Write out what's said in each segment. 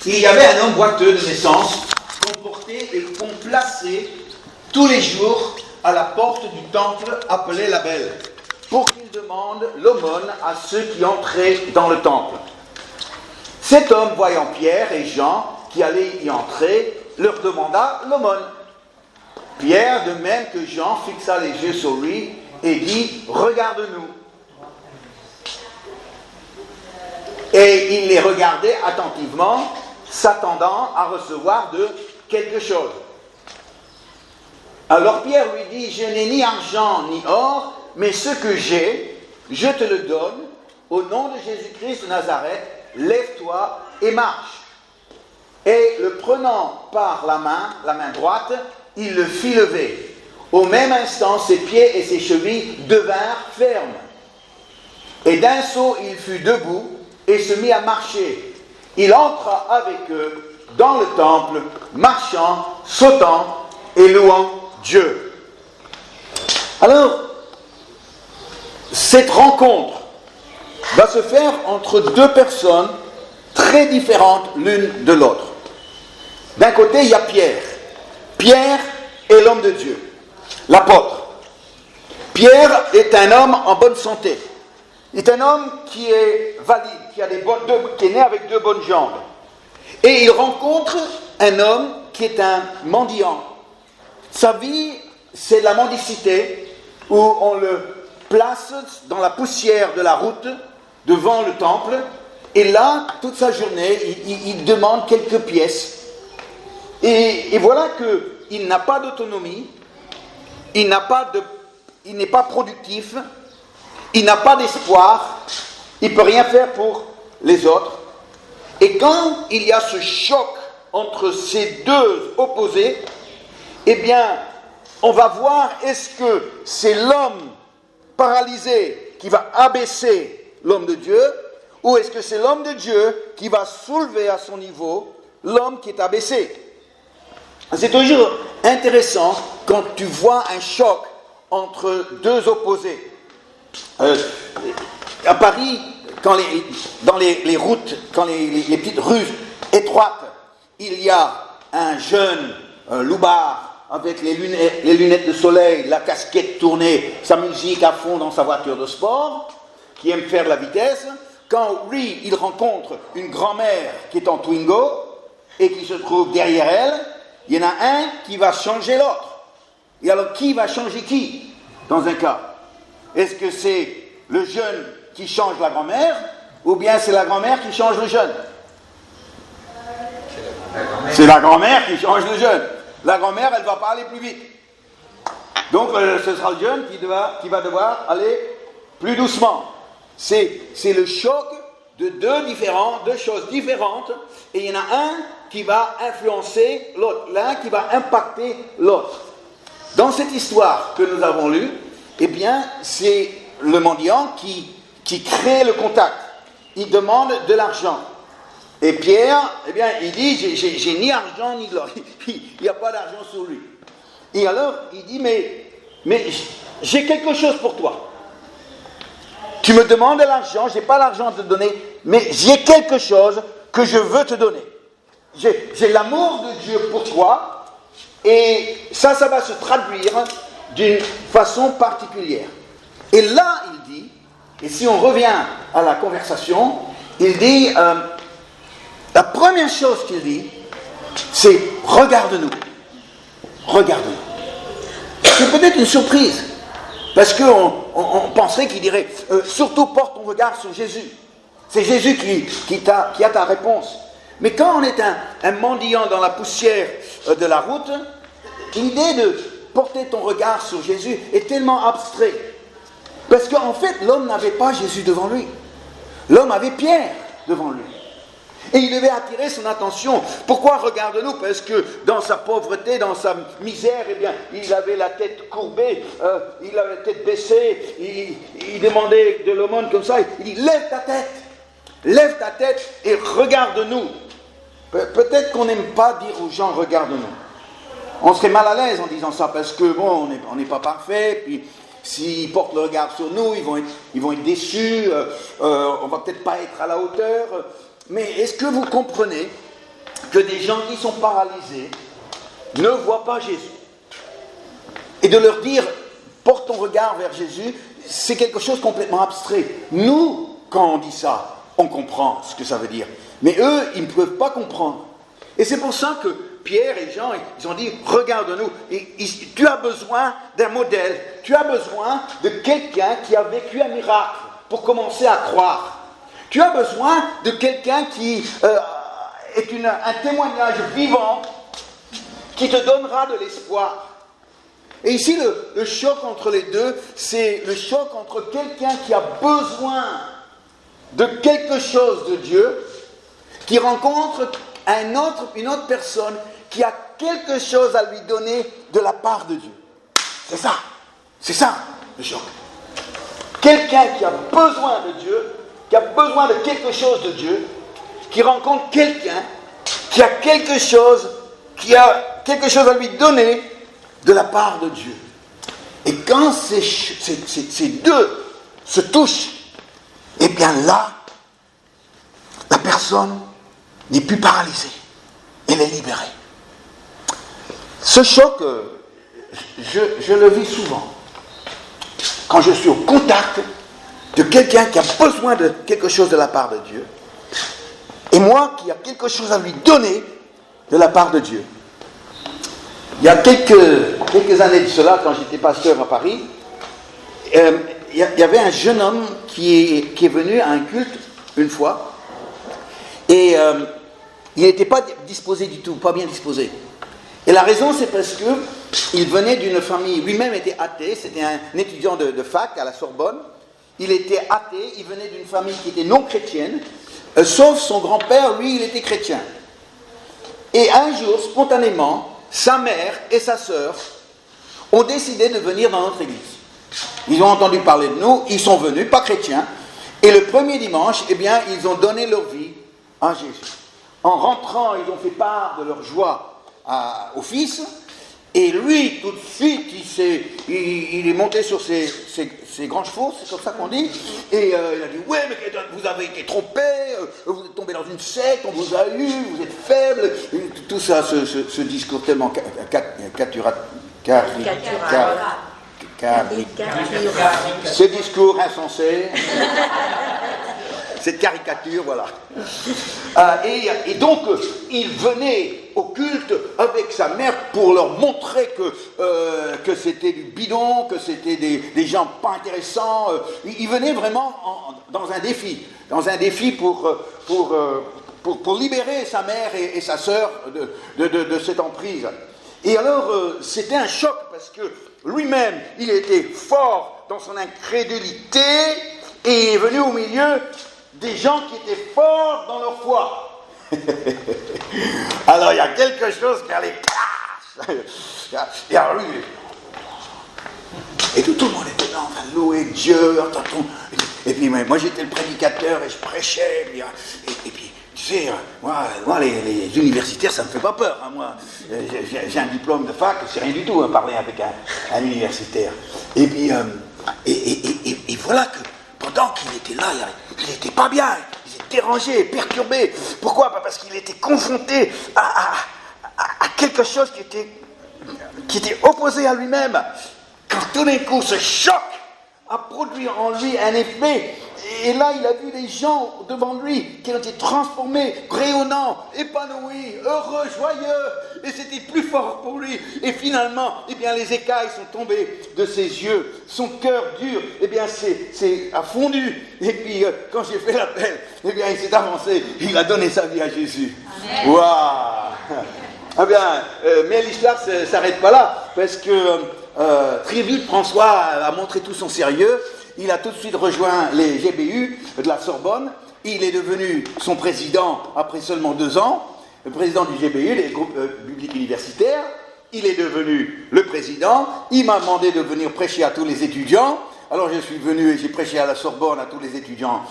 Il y avait un homme boiteux de naissance qu'on portait et qu'on plaçait tous les jours à la porte du temple appelé la Belle, pour qu'il demande l'aumône à ceux qui entraient dans le temple. Cet homme, voyant Pierre et Jean qui allaient y entrer, leur demanda l'aumône. Pierre, de même que Jean, fixa les yeux sur lui et dit « Regarde-nous ». Et il les regardait attentivement, s'attendant à recevoir de quelque chose. Alors Pierre lui dit « Je n'ai ni argent ni or, mais ce que j'ai, je te le donne. Au nom de Jésus-Christ de Nazareth, lève-toi et marche. » Et le prenant par la main droite, il le fit lever. Au même instant, ses pieds et ses chevilles devinrent fermes. Et d'un saut, il fut debout et se mit à marcher. Il entra avec eux dans le temple, marchant, sautant et louant Dieu. Alors, cette rencontre va se faire entre deux personnes très différentes l'une de l'autre. D'un côté, il y a Pierre. Pierre est l'homme de Dieu, l'apôtre. Pierre est un homme en bonne santé. Il est un homme qui est valide, qui est né avec deux bonnes jambes. Et il rencontre un homme qui est un mendiant. Sa vie, c'est la mendicité, où on le place dans la poussière de la route, devant le temple, et là, toute sa journée, il demande quelques pièces. Et voilà qu'il n'a pas d'autonomie, il n'est pas productif, il n'a pas d'espoir, il ne peut rien faire pour les autres. Et quand il y a ce choc entre ces deux opposés, eh bien, on va voir, est-ce que c'est l'homme paralysé qui va abaisser l'homme de Dieu, ou est-ce que c'est l'homme de Dieu qui va soulever à son niveau l'homme qui est abaissé? C'est toujours intéressant quand tu vois un choc entre deux opposés. À Paris, dans les routes, quand les petites rues étroites, il y a un jeune loupard avec les lunettes de soleil, la casquette tournée, sa musique à fond dans sa voiture de sport, qui aime faire de la vitesse. Quand lui, il rencontre une grand-mère qui est en Twingo et qui se trouve derrière elle, il y en a un qui va changer l'autre. Et alors, qui va changer qui, dans un cas? Est-ce que c'est le jeune qui change la grand-mère, ou bien c'est la grand-mère qui change le jeune? C'est la grand-mère qui change le jeune. La grand-mère, elle ne va pas aller plus vite. Donc, ce sera le jeune qui va devoir aller plus doucement. C'est le choc de deux choses différentes, et il y en a un qui va influencer l'autre, l'un qui va impacter l'autre. Dans cette histoire que nous avons lue, eh bien, c'est le mendiant qui crée le contact. Il demande de l'argent. Et Pierre, eh bien, il dit, j'ai ni argent ni de l'or. Il n'y a pas d'argent sur lui. Et alors, il dit, mais j'ai quelque chose pour toi. Tu me demandes de l'argent, je n'ai pas l'argent à te donner, mais j'ai quelque chose que je veux te donner. J'ai l'amour de Dieu pour toi, et ça va se traduire d'une façon particulière. Et là, il dit, et si on revient à la conversation, il dit, la première chose qu'il dit, c'est « regarde-nous ». Regarde-nous. C'est peut-être une surprise, parce qu'on penserait qu'il dirait « surtout porte ton regard sur Jésus ». C'est Jésus qui a ta réponse. Mais quand on est un mendiant dans la poussière de la route, l'idée de porter ton regard sur Jésus est tellement abstrait. Parce qu'en fait, l'homme n'avait pas Jésus devant lui. L'homme avait Pierre devant lui. Et il devait attirer son attention. Pourquoi regarde-nous? Parce que dans sa pauvreté, dans sa misère, eh bien, il avait la tête courbée, il avait la tête baissée, il demandait de l'aumône comme ça. Il dit, lève ta tête et regarde-nous. Peut-être qu'on n'aime pas dire aux gens, regarde-nous. On serait mal à l'aise en disant ça, parce que bon, on n'est pas parfait, puis s'ils portent le regard sur nous, ils vont être déçus, on va peut-être pas être à la hauteur. Mais est-ce que vous comprenez que des gens qui sont paralysés ne voient pas Jésus. Et de leur dire, porte ton regard vers Jésus, c'est quelque chose de complètement abstrait. Nous, quand on dit ça, on comprend ce que ça veut dire. Mais eux, ils ne peuvent pas comprendre. Et c'est pour ça que Pierre et Jean, ils ont dit, regarde-nous. Tu as besoin d'un modèle. Tu as besoin de quelqu'un qui a vécu un miracle pour commencer à croire. Tu as besoin de quelqu'un qui est un témoignage vivant qui te donnera de l'espoir. Et ici, le choc entre les deux, c'est le choc entre quelqu'un qui a besoin de quelque chose de Dieu, qui rencontre une autre personne qui a quelque chose à lui donner de la part de Dieu. C'est ça, le choc. Quelqu'un qui a besoin de Dieu, qui a besoin de quelque chose de Dieu, qui rencontre quelqu'un qui a quelque chose à lui donner de la part de Dieu. Et quand ces deux se touchent, eh bien là, la personne n'est plus paralysée, elle est libérée. Ce choc, je le vis souvent. Quand je suis au contact de quelqu'un qui a besoin de quelque chose de la part de Dieu, et moi qui a quelque chose à lui donner de la part de Dieu. Il y a quelques années de cela, quand j'étais pasteur à Paris, il y avait un jeune homme qui est venu à un culte une fois, et il n'était pas disposé du tout, pas bien disposé. Et la raison, c'est parce qu'il venait d'une famille, lui-même était athée, c'était un étudiant de fac à la Sorbonne, il était athée, il venait d'une famille qui était non chrétienne, sauf son grand-père, lui, il était chrétien. Et un jour, spontanément, sa mère et sa sœur ont décidé de venir dans notre église. Ils ont entendu parler de nous, ils sont venus, pas chrétiens, et le premier dimanche, eh bien, ils ont donné leur vie à Jésus. En rentrant, ils ont fait part de leur joie au fils, et lui, tout de suite, il est monté sur ses grands chevaux, c'est comme ça qu'on dit, et il a dit, ouais, mais vous avez été trompé, vous êtes tombé dans une secte, on vous a eu, vous êtes faible, tout ça, ce discours tellement ce discours insensé, cette caricature, voilà. Et donc, il venait au culte avec sa mère pour leur montrer que c'était du bidon, que c'était des gens pas intéressants. Il venait vraiment dans un défi pour libérer sa mère et sa sœur de cette emprise. Et alors, c'était un choc parce que lui-même, il était fort dans son incrédulité et est venu au milieu des gens qui étaient forts dans leur foi. Alors il y a quelque chose qui allait et alors lui, et tout le monde était là en train de louer Dieu, et puis moi j'étais le prédicateur et je prêchais, et puis tu sais, moi les universitaires ça me fait pas peur, hein, moi j'ai un diplôme de fac, c'est rien du tout hein, parler avec un universitaire, et puis et voilà que pendant qu'il était là, il n'était pas bien, il était dérangé, perturbé. Pourquoi ? Parce qu'il était confronté à quelque chose qui était opposé à lui-même. Quand tout d'un coup, ce choc a produit en lui un effet, et là, il a vu des gens devant lui qui ont été transformés, rayonnants, épanouis, heureux, joyeux, et c'était plus fort pour lui. Et finalement, eh bien, les écailles sont tombées de ses yeux, son cœur dur, eh bien, a fondu. Et puis, quand j'ai fait l'appel, eh bien, il s'est avancé, il a donné sa vie à Jésus. Waouh! Ah bien, mais l'histoire ne s'arrête pas là, parce que très vite, François a montré tout son sérieux. Il a tout de suite rejoint les GBU de la Sorbonne. Il est devenu son président après seulement 2 ans, le président du GBU, les groupes publics universitaires. Il est devenu le président. Il m'a demandé de venir prêcher à tous les étudiants. Alors je suis venu et j'ai prêché à la Sorbonne à tous les étudiants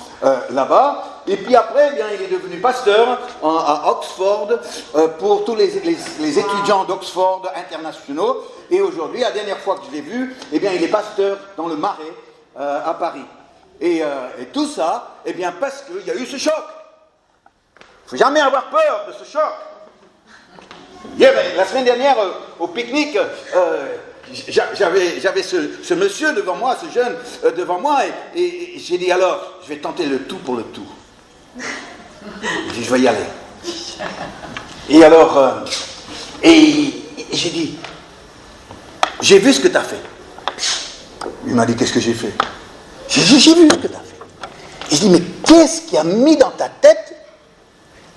là-bas. Et puis après, eh bien, il est devenu pasteur à Oxford pour tous les étudiants d'Oxford internationaux. Et aujourd'hui, la dernière fois que je l'ai vu, eh bien, il est pasteur dans le Marais à Paris. Et tout ça, eh bien, parce qu'il y a eu ce choc. Il ne faut jamais avoir peur de ce choc. La semaine dernière, au pique-nique, j'avais ce monsieur devant moi, ce jeune devant moi, et j'ai dit alors, je vais tenter le tout pour le tout. J'ai dit, je vais y aller. Et alors, et j'ai dit, j'ai vu ce que tu as fait. Il m'a dit, qu'est-ce que j'ai fait? J'ai dit, j'ai vu ce que tu as fait. Et je dis, mais qu'est-ce qui a mis dans ta tête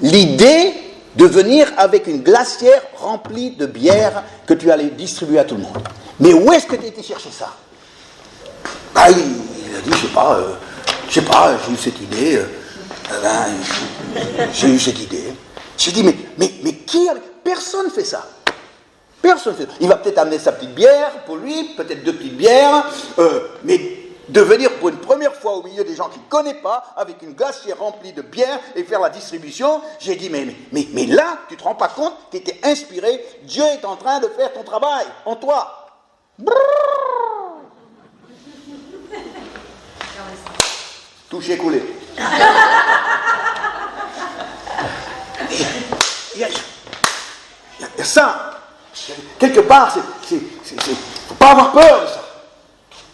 l'idée de venir avec une glacière remplie de bière que tu allais distribuer à tout le monde? Mais où est-ce que tu as été chercher ça? Ah, il a dit, je sais pas, j'ai eu cette idée. J'ai eu cette idée. J'ai dit, mais qui a... Personne ne fait ça. Personne ne fait ça. Il va peut-être amener sa petite bière pour lui, peut-être 2 petites bières, mais de venir pour une première fois au milieu des gens qu'il ne connaît pas, avec une glacière remplie de bière et faire la distribution, j'ai dit, mais là, tu ne te rends pas compte, tu étais inspiré, Dieu est en train de faire ton travail en toi. Touché, coulé. Il y a ça. Quelque part, faut pas avoir peur de ça.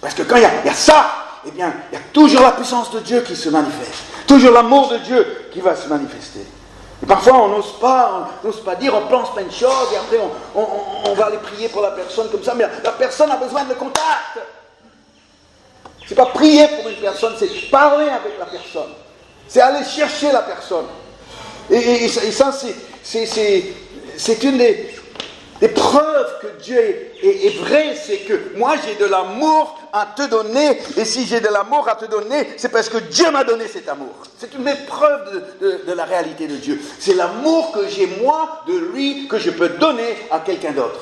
Parce que quand il y a ça, eh bien, il y a toujours la puissance de Dieu qui se manifeste. Toujours l'amour de Dieu qui va se manifester. Et parfois, on n'ose pas dire, on pense plein de choses, et après, on va aller prier pour la personne comme ça, mais la personne a besoin de contact. C'est pas prier pour une personne, c'est parler avec la personne. C'est aller chercher la personne. Et ça, c'est une des preuves que Dieu est vrai, c'est que moi j'ai de l'amour à te donner, et si j'ai de l'amour à te donner, c'est parce que Dieu m'a donné cet amour. C'est une des preuves de la réalité de Dieu. C'est l'amour que j'ai moi de lui, que je peux donner à quelqu'un d'autre.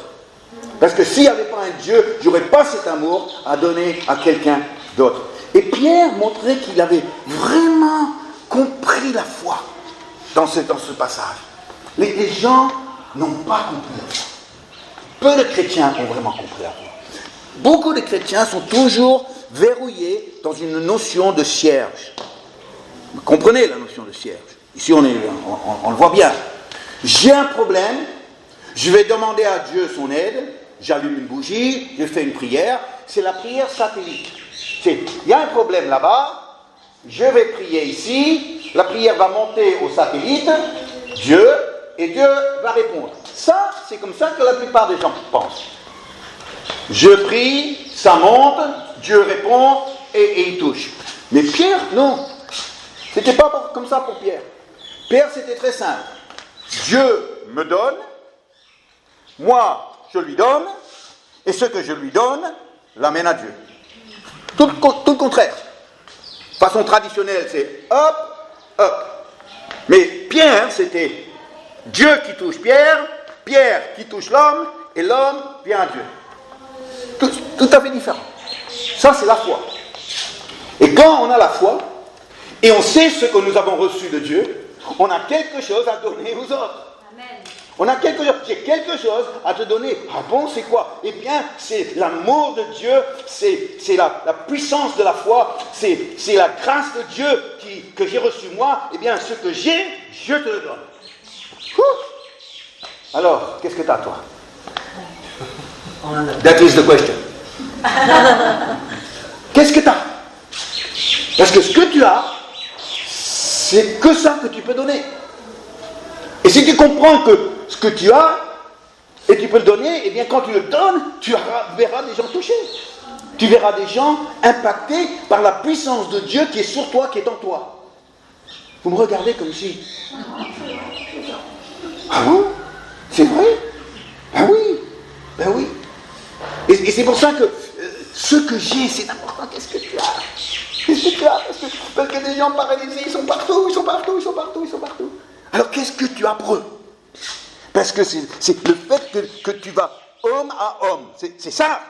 Parce que s'il n'y avait pas un Dieu, je n'aurais pas cet amour à donner à quelqu'un d'autre. Et Pierre montrait qu'il avait vraiment compris la foi dans ce passage. Les gens n'ont pas compris la foi. Peu de chrétiens ont vraiment compris la foi. Beaucoup de chrétiens sont toujours verrouillés dans une notion de cierge. Vous comprenez la notion de cierge? Ici, on le voit bien. J'ai un problème, je vais demander à Dieu son aide, j'allume une bougie, je fais une prière, c'est la prière satellite. Il y a un problème là-bas, je vais prier ici, la prière va monter au satellite, Dieu, et Dieu va répondre. Ça, c'est comme ça que la plupart des gens pensent. Je prie, ça monte, Dieu répond, et il touche. Mais Pierre, non. C'était pas comme ça pour Pierre. Pierre, c'était très simple. Dieu me donne, moi, je lui donne, et ce que je lui donne, l'amène à Dieu. Tout le contraire. Façon traditionnelle, c'est hop, hop. Mais Pierre, c'était Dieu qui touche Pierre, Pierre qui touche l'homme, et l'homme vient à Dieu. Tout à fait différent. Ça, c'est la foi. Et quand on a la foi, et on sait ce que nous avons reçu de Dieu, on a quelque chose à donner aux autres. Amen. On a quelque chose, j'ai quelque chose à te donner. Ah bon, c'est quoi? Eh bien, c'est l'amour de Dieu, c'est la puissance de la foi, c'est la grâce de Dieu que j'ai reçue moi. Eh bien, ce que j'ai, je te le donne. Alors, qu'est-ce que tu as, toi? That is the question. Qu'est-ce que tu as? Parce que ce que tu as, c'est que ça que tu peux donner. Et si tu comprends que ce que tu as, et tu peux le donner, eh bien quand tu le donnes, tu verras des gens touchés. Tu verras des gens impactés par la puissance de Dieu qui est sur toi, qui est en toi. Vous me regardez comme si... Ah bon? C'est vrai? Ben oui, ben oui. Et c'est pour ça que ce que j'ai, c'est important. Qu'est-ce que tu as? Qu'est-ce que tu as? Parce que des gens paralysés, ils sont partout. Alors qu'est-ce que tu as pour eux? Parce que c'est le fait que tu vas homme à homme. C'est ça.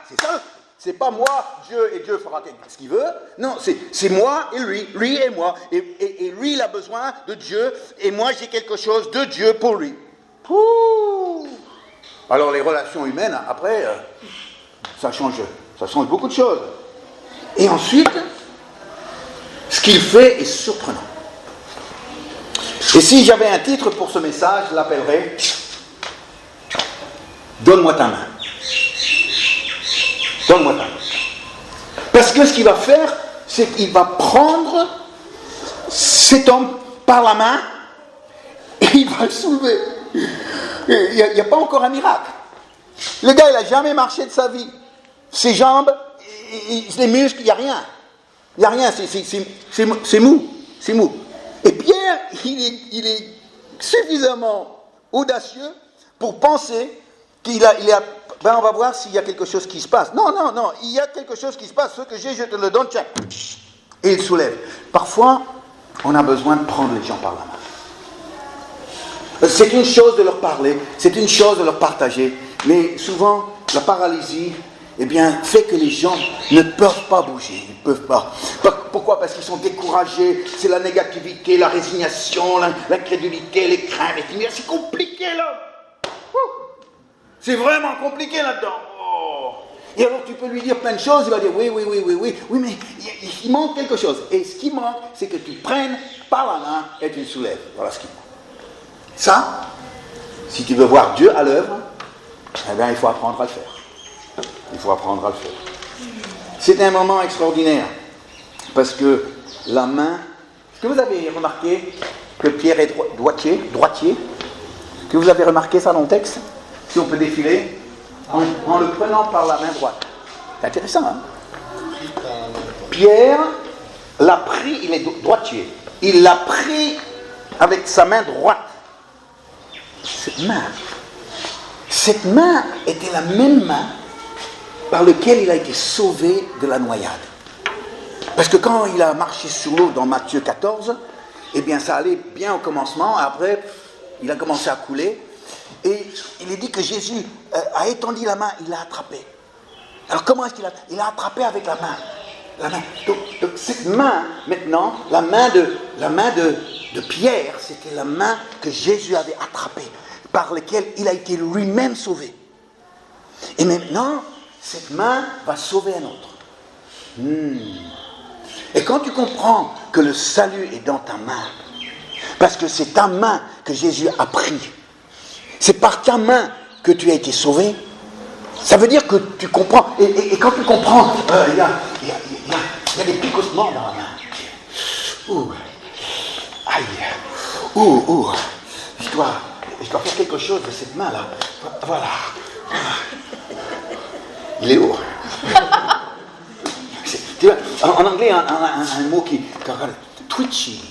C'est pas moi, Dieu, et Dieu fera ce qu'il veut. Non, c'est moi et lui et moi. Et lui, il a besoin de Dieu, et moi, j'ai quelque chose de Dieu pour lui. Ouh. Alors les relations humaines, après, ça change beaucoup de choses. Et ensuite, ce qu'il fait est surprenant. Et si j'avais un titre pour ce message, je l'appellerais donne-moi ta main. Donne-moi ta main. Parce que ce qu'il va faire, c'est qu'il va prendre cet homme par la main et il va le soulever. Il n'y a pas encore un miracle. Le gars, il n'a jamais marché de sa vie. Ses jambes, les muscles, il n'y a rien. Il n'y a rien, c'est mou. C'est mou. Et Pierre, il est suffisamment audacieux pour penser qu'il a ben on va voir s'il y a quelque chose qui se passe. Non, il y a quelque chose qui se passe. Ce que j'ai, je te le donne, tiens. Et il soulève. Parfois, on a besoin de prendre les gens par la main. C'est une chose de leur parler, c'est une chose de leur partager, mais souvent, la paralysie, fait que les gens ne peuvent pas bouger, ils ne peuvent pas. Pourquoi ? Parce qu'ils sont découragés, c'est la négativité, la résignation, l'incrédulité, les craintes, c'est compliqué là. C'est vraiment compliqué là-dedans. Et alors tu peux lui dire plein de choses, il va dire oui, mais il manque quelque chose. Et ce qui manque, c'est que tu prennes par la main et tu le soulèves. Voilà ce qui manque. Ça, si tu veux voir Dieu à l'œuvre, il faut apprendre à le faire. Il faut apprendre à le faire. C'est un moment extraordinaire, parce que la main... Est-ce que vous avez remarqué que Pierre est droitier? Est-ce que vous avez remarqué ça dans le texte? Si on peut défiler, en le prenant par la main droite. C'est intéressant, hein? Pierre l'a pris, il est droitier. Il l'a pris avec sa main droite. Cette main était la même main par laquelle il a été sauvé de la noyade. Parce que quand il a marché sur l'eau dans Matthieu 14, ça allait bien au commencement, après il a commencé à couler, et il est dit que Jésus a étendu la main, il l'a attrapé. Alors comment est-ce qu'il a... Il l'a attrapé avec la main. Donc cette main, maintenant, la main de Pierre, c'était la main que Jésus avait attrapée, par laquelle il a été lui-même sauvé. Et maintenant, cette main va sauver un autre. Et quand tu comprends que le salut est dans ta main, parce que c'est ta main que Jésus a pris, c'est par ta main que tu as été sauvé, ça veut dire que tu comprends. Et quand tu comprends, il y a des picotements dans la main. Aïe. Je dois faire quelque chose de cette main-là. Voilà. Il est haut. En anglais, on a un mot qui... Twitchy.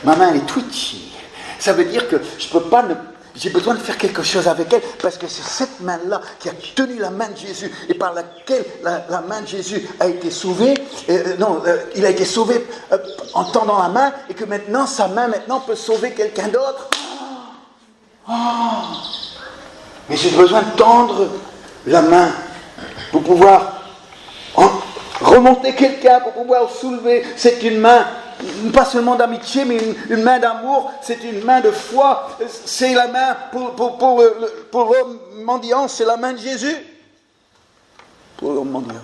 Ma main, elle est twitchy. Ça veut dire que je peux pas... J'ai besoin de faire quelque chose avec elle, parce que c'est cette main-là qui a tenu la main de Jésus, et par laquelle la main de Jésus a été sauvée. Il a été sauvé en tendant la main, et que maintenant, sa main peut sauver quelqu'un d'autre. Mais j'ai besoin de tendre la main pour pouvoir remonter quelqu'un, pour pouvoir soulever. C'est une main, pas seulement d'amitié, mais une main d'amour, c'est une main de foi. C'est la main, pour l'homme mendiant, c'est la main de Jésus. Pour l'homme mendiant.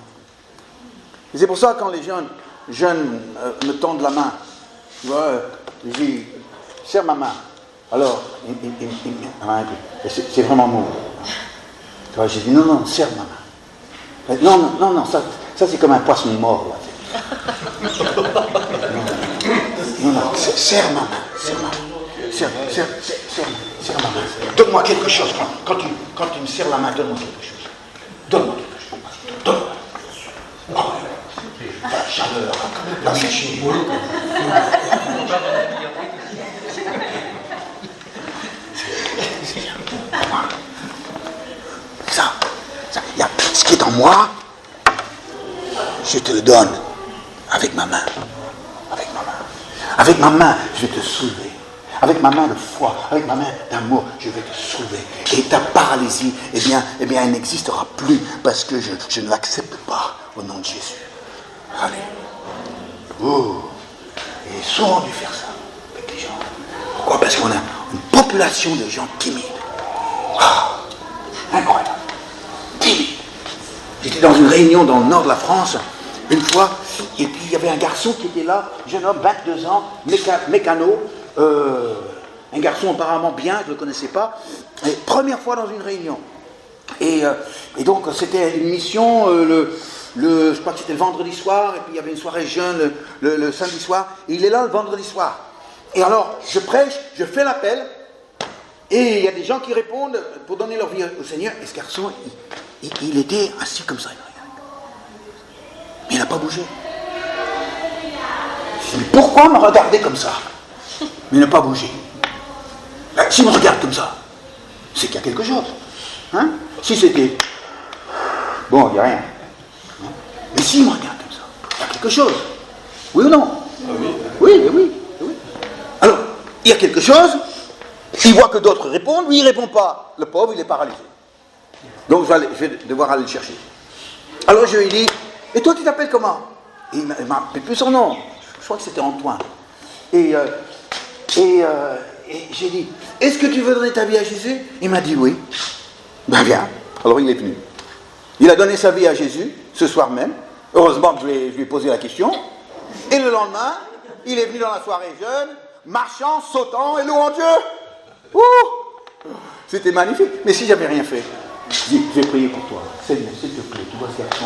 Et c'est pour ça que quand les jeunes me tendent la main, je dis, serre ma main. Alors, c'est vraiment mou. J'ai dit, non, serre ma main. Non, ça c'est comme un poisson mort. Là. Non, serre ma main. Serre ma main. Donne-moi quelque chose. Quand tu me serres la main, donne-moi quelque chose. Donne-moi. La chaleur, l'amitié. Ça, ce qui est en moi, je te le donne avec ma main. Avec ma main, je vais te soulever. Avec ma main de foi, avec ma main d'amour, je vais te soulever. Et ta paralysie, elle n'existera plus, parce que je ne l'accepte pas au nom de Jésus. Allez. Et souvent dû faire ça avec les gens. Pourquoi ? Parce qu'on a une population de gens timides. Incroyable. Timides. J'étais dans une réunion dans le nord de la France, une fois, et puis il y avait un garçon qui était là, jeune homme, 22 ans, mécano, un garçon apparemment bien, je ne le connaissais pas, et première fois dans une réunion. Et donc c'était une mission, je crois que c'était le vendredi soir, et puis il y avait une soirée jeune le samedi soir, et il est là le vendredi soir. Et alors, je prêche, je fais l'appel, et il y a des gens qui répondent pour donner leur vie au Seigneur, et ce garçon, il était assis comme ça, mais il n'a pas bougé. Je dis, mais pourquoi me regarder comme ça, mais ne pas bouger? S'il me regarde comme ça, c'est qu'il y a quelque chose. Hein? Si c'était... Bon, il n'y a rien. Mais s'il me regarde comme ça, il y a quelque chose. Oui ou non? Oui. Alors, il y a quelque chose, il voit que d'autres répondent, lui il ne répond pas. Le pauvre, il est paralysé. Donc je vais devoir aller le chercher. Alors je lui dis, et toi tu t'appelles comment? Et il ne m'appelle plus son nom. Je crois que c'était Antoine. Et j'ai dit, est-ce que tu veux donner ta vie à Jésus? Il m'a dit oui. Ben viens. Alors il est venu. Il a donné sa vie à Jésus ce soir même. Heureusement que je lui ai posé la question. Et le lendemain, il est venu dans la soirée jeune, marchant, sautant et louant Dieu. Ouh! C'était magnifique. Mais si j'avais rien fait, je dis, je vais prier pour toi. Seigneur, s'il te plaît, tu vois ce garçon.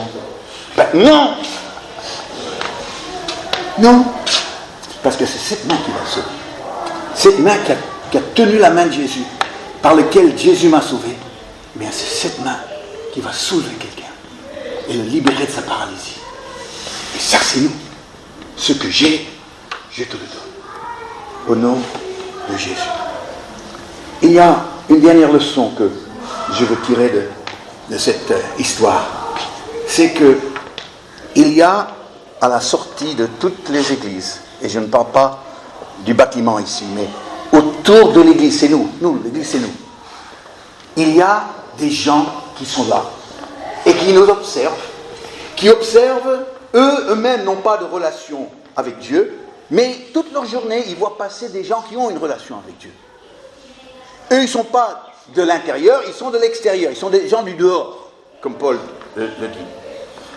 Ben non! Non! Parce que c'est cette main qui l'a sauvé. Cette main qui a tenu la main de Jésus, par laquelle Jésus m'a sauvé, eh bien c'est cette main qui va soulever quelqu'un et le libérer de sa paralysie. Et ça, c'est nous. Ce que j'ai, je te le donne. Au nom de Jésus. Il y a une dernière leçon que je veux tirer de cette histoire. C'est que il y a, à la sortie de toutes les églises, et je ne parle pas du bâtiment ici, mais autour de l'église, c'est nous, l'église c'est nous. Il y a des gens qui sont là et qui nous observent, qui observent, eux-mêmes n'ont pas de relation avec Dieu, mais toute leur journée, ils voient passer des gens qui ont une relation avec Dieu. Eux, ils ne sont pas de l'intérieur, ils sont de l'extérieur, ils sont des gens du dehors, comme Paul le dit.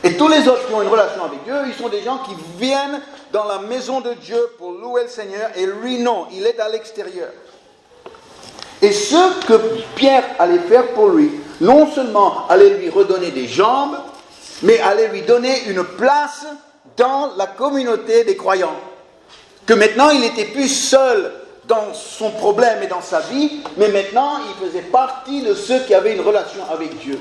Et tous les autres qui ont une relation avec Dieu, ils sont des gens qui viennent dans la maison de Dieu pour louer le Seigneur, et lui non, il est à l'extérieur. Et ce que Pierre allait faire pour lui, non seulement allait lui redonner des jambes, mais allait lui donner une place dans la communauté des croyants. Que maintenant il n'était plus seul dans son problème et dans sa vie, mais maintenant il faisait partie de ceux qui avaient une relation avec Dieu.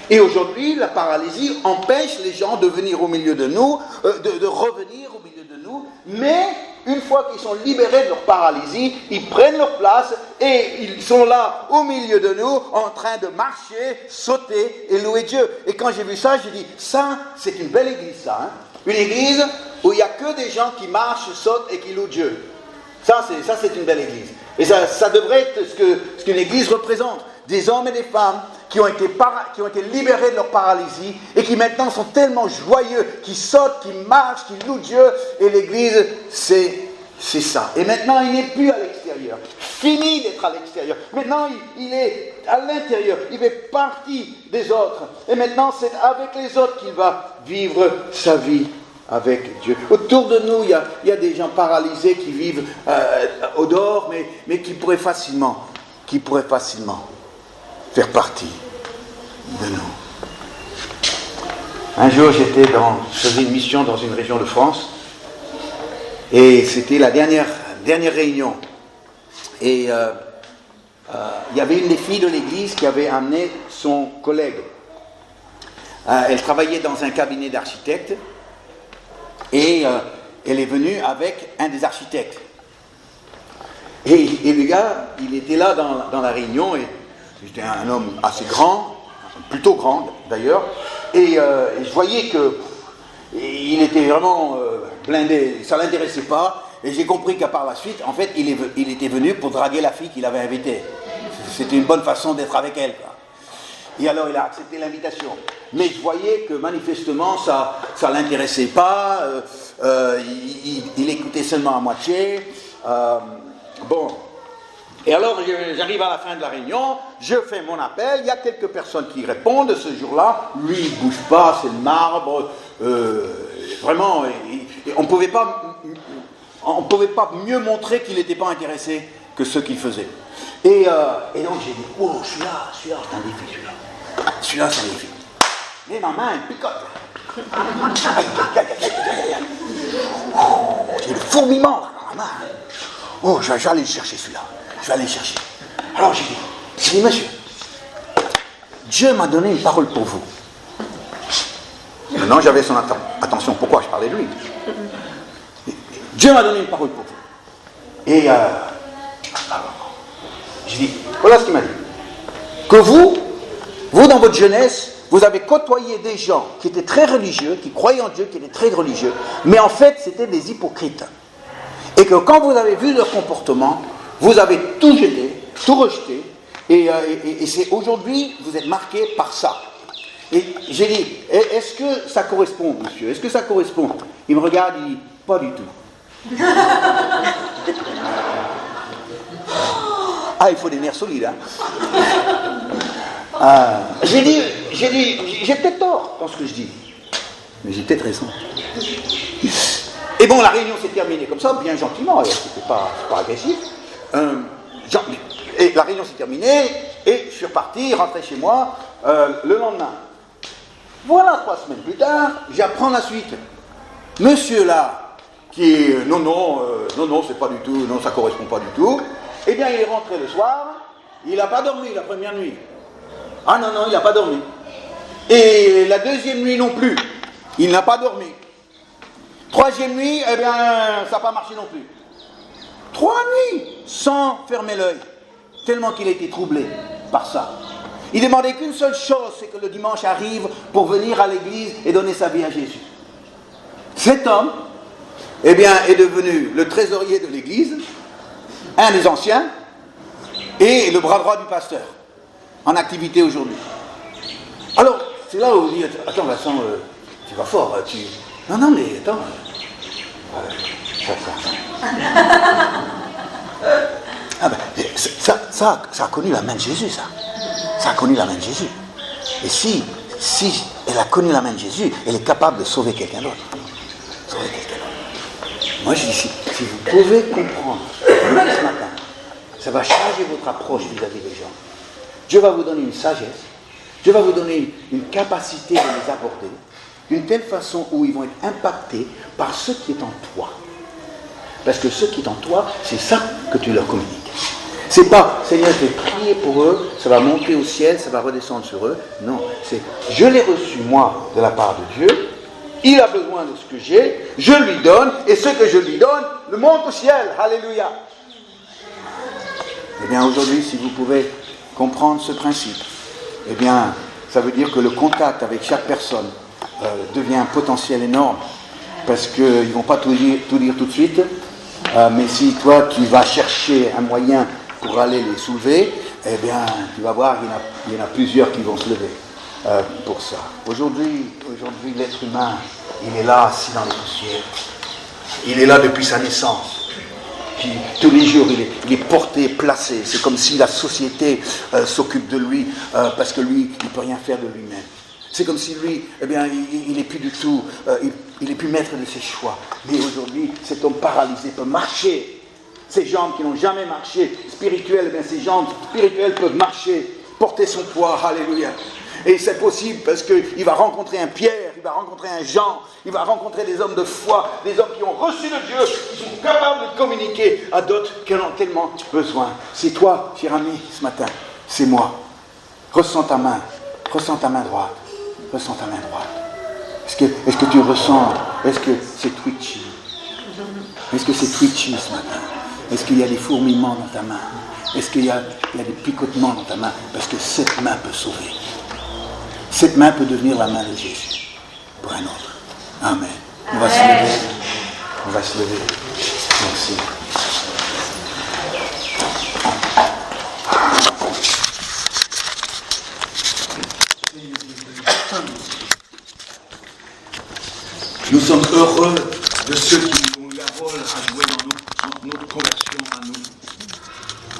Et aujourd'hui, la paralysie empêche les gens de venir au milieu de nous, de revenir au milieu de nous, mais une fois qu'ils sont libérés de leur paralysie, ils prennent leur place et ils sont là au milieu de nous, en train de marcher, sauter et louer Dieu. Et quand j'ai vu ça, j'ai dit, ça, c'est une belle église, ça. Hein? Une église où il n'y a que des gens qui marchent, sautent et qui louent Dieu. Ça, c'est une belle église. Et ça devrait être ce qu'une église représente. Des hommes et des femmes qui ont été libérés de leur paralysie et qui maintenant sont tellement joyeux, qui sautent, qui marchent, qui louent Dieu. Et l'église, c'est ça. Et maintenant, il n'est plus à l'extérieur. Fini d'être à l'extérieur. Maintenant, il est à l'intérieur. Il fait partie des autres. Et maintenant, c'est avec les autres qu'il va vivre sa vie avec Dieu. Autour de nous, il y a des gens paralysés qui vivent au dehors, mais qui pourraient facilement faire partie de nous. Un jour, je faisais une mission dans une région de France, et c'était la dernière réunion. Et il y avait une des filles de l'église qui avait amené son collègue. Elle travaillait dans un cabinet d'architectes, et elle est venue avec un des architectes. Et le gars, il était là dans la réunion, et c'était un homme assez grand, plutôt grand d'ailleurs, et je voyais qu'il était vraiment blindé, ça ne l'intéressait pas, et j'ai compris qu'à par la suite, en fait, il était venu pour draguer la fille qu'il avait invitée. C'était une bonne façon d'être avec elle, quoi. Et alors il a accepté l'invitation. Mais je voyais que manifestement ça ne l'intéressait pas, il écoutait seulement à moitié. Bon. Et alors j'arrive à la fin de la réunion, je fais mon appel, il y a quelques personnes qui répondent ce jour-là, lui il ne bouge pas, c'est le marbre, vraiment, on ne pouvait pas mieux montrer qu'il n'était pas intéressé que ce qu'il faisait. Et donc j'ai dit, oh, je suis là, c'est un défi celui-là. Celui-là, c'est magnifique. Mais ma main, elle picote. J'ai le fourmillement là, dans la main. Oh, je vais aller le chercher celui-là. Je vais aller le chercher. Alors j'ai dit, monsieur, Dieu m'a donné une parole pour vous. Maintenant, j'avais son attention. Pourquoi je parlais de lui? Dieu m'a donné une parole pour vous. Et j'ai dit, voilà ce qu'il m'a dit. Que vous, dans votre jeunesse, vous avez côtoyé des gens qui étaient très religieux, qui croyaient en Dieu, qui étaient très religieux, mais en fait, c'était des hypocrites. Et que quand vous avez vu leur comportement, vous avez tout jeté, tout rejeté, et c'est aujourd'hui, vous êtes marqué par ça. Et j'ai dit, est-ce que ça correspond, monsieur? Est-ce que ça correspond? Il me regarde, il dit, pas du tout. Ah, il faut des nerfs solides, hein. J'ai dit, j'ai peut-être tort dans ce que je dis, mais j'ai peut-être raison. Et bon, la réunion s'est terminée comme ça, bien gentiment, c'était pas agressif. Et la réunion s'est terminée, et je suis reparti, rentré chez moi le lendemain. Voilà, 3 semaines plus tard, j'apprends la suite. Monsieur là, qui est non, c'est pas du tout, non, ça correspond pas du tout. Eh bien, il est rentré le soir, il n'a pas dormi la première nuit. Ah non, il n'a pas dormi. Et la deuxième nuit non plus, il n'a pas dormi. Troisième nuit, eh bien, ça n'a pas marché non plus. 3 nuits sans fermer l'œil, tellement qu'il a été troublé par ça. Il demandait qu'une seule chose, c'est que le dimanche arrive pour venir à l'église et donner sa vie à Jésus. Cet homme, eh bien, est devenu le trésorier de l'église, un des anciens, et le bras droit du pasteur, en activité aujourd'hui. Alors, c'est là où on dit, attends Vincent, tu vas fort, tu... Non, mais attends. Ah ben, ça a connu la main de Jésus, ça. Ça a connu la main de Jésus. Et si elle a connu la main de Jésus, elle est capable de sauver quelqu'un d'autre. Sauver quelqu'un d'autre. Moi, je dis, si vous pouvez comprendre ce matin, ça va changer votre approche vis-à-vis des gens. Dieu va vous donner une sagesse, Dieu va vous donner une capacité de les aborder d'une telle façon où ils vont être impactés par ce qui est en toi. Parce que ce qui est en toi, c'est ça que tu leur communiques. C'est pas, Seigneur, je vais prier pour eux, ça va monter au ciel, ça va redescendre sur eux. Non, c'est, je l'ai reçu, moi, de la part de Dieu, il a besoin de ce que j'ai, je lui donne, et ce que je lui donne, le monte au ciel. Alléluia. Eh bien, aujourd'hui, si vous pouvez comprendre ce principe, eh bien, ça veut dire que le contact avec chaque personne devient un potentiel énorme, parce qu'ils ne vont pas tout dire tout de suite, mais si toi tu vas chercher un moyen pour aller les soulever, eh bien tu vas voir, il y en a plusieurs qui vont se lever pour ça. Aujourd'hui, l'être humain, il est là assis dans les poussières, il est là depuis sa naissance. Puis, tous les jours, il est porté, placé. C'est comme si la société s'occupe de lui, parce que lui, il ne peut rien faire de lui-même. C'est comme si lui, eh bien, il n'est plus du tout, il n'est plus maître de ses choix. Mais aujourd'hui, cet homme paralysé peut marcher. Ses jambes qui n'ont jamais marché, spirituelles, eh bien, ses jambes spirituelles peuvent marcher, porter son poids, alléluia. Et c'est possible parce qu'il va rencontrer un Pierre, il va rencontrer un Jean, il va rencontrer des hommes de foi, des hommes qui ont reçu de Dieu, qui sont capables de communiquer à d'autres qui en ont tellement besoin. C'est toi, cher ami, ce matin, c'est moi. Ressens ta main droite. Ressens ta main droite. Est-ce que tu ressens? Est-ce que c'est twitchy? Est-ce que c'est twitchy ce matin? Est-ce qu'il y a des fourmillements dans ta main? Est-ce qu'il y a des picotements dans ta main? Parce que cette main peut sauver. Cette main peut devenir la main de Jésus pour un autre. Amen. On va se lever. On va se lever. Merci. Nous sommes heureux de ceux qui ont eu un rôle à jouer dans notre conversion à nous.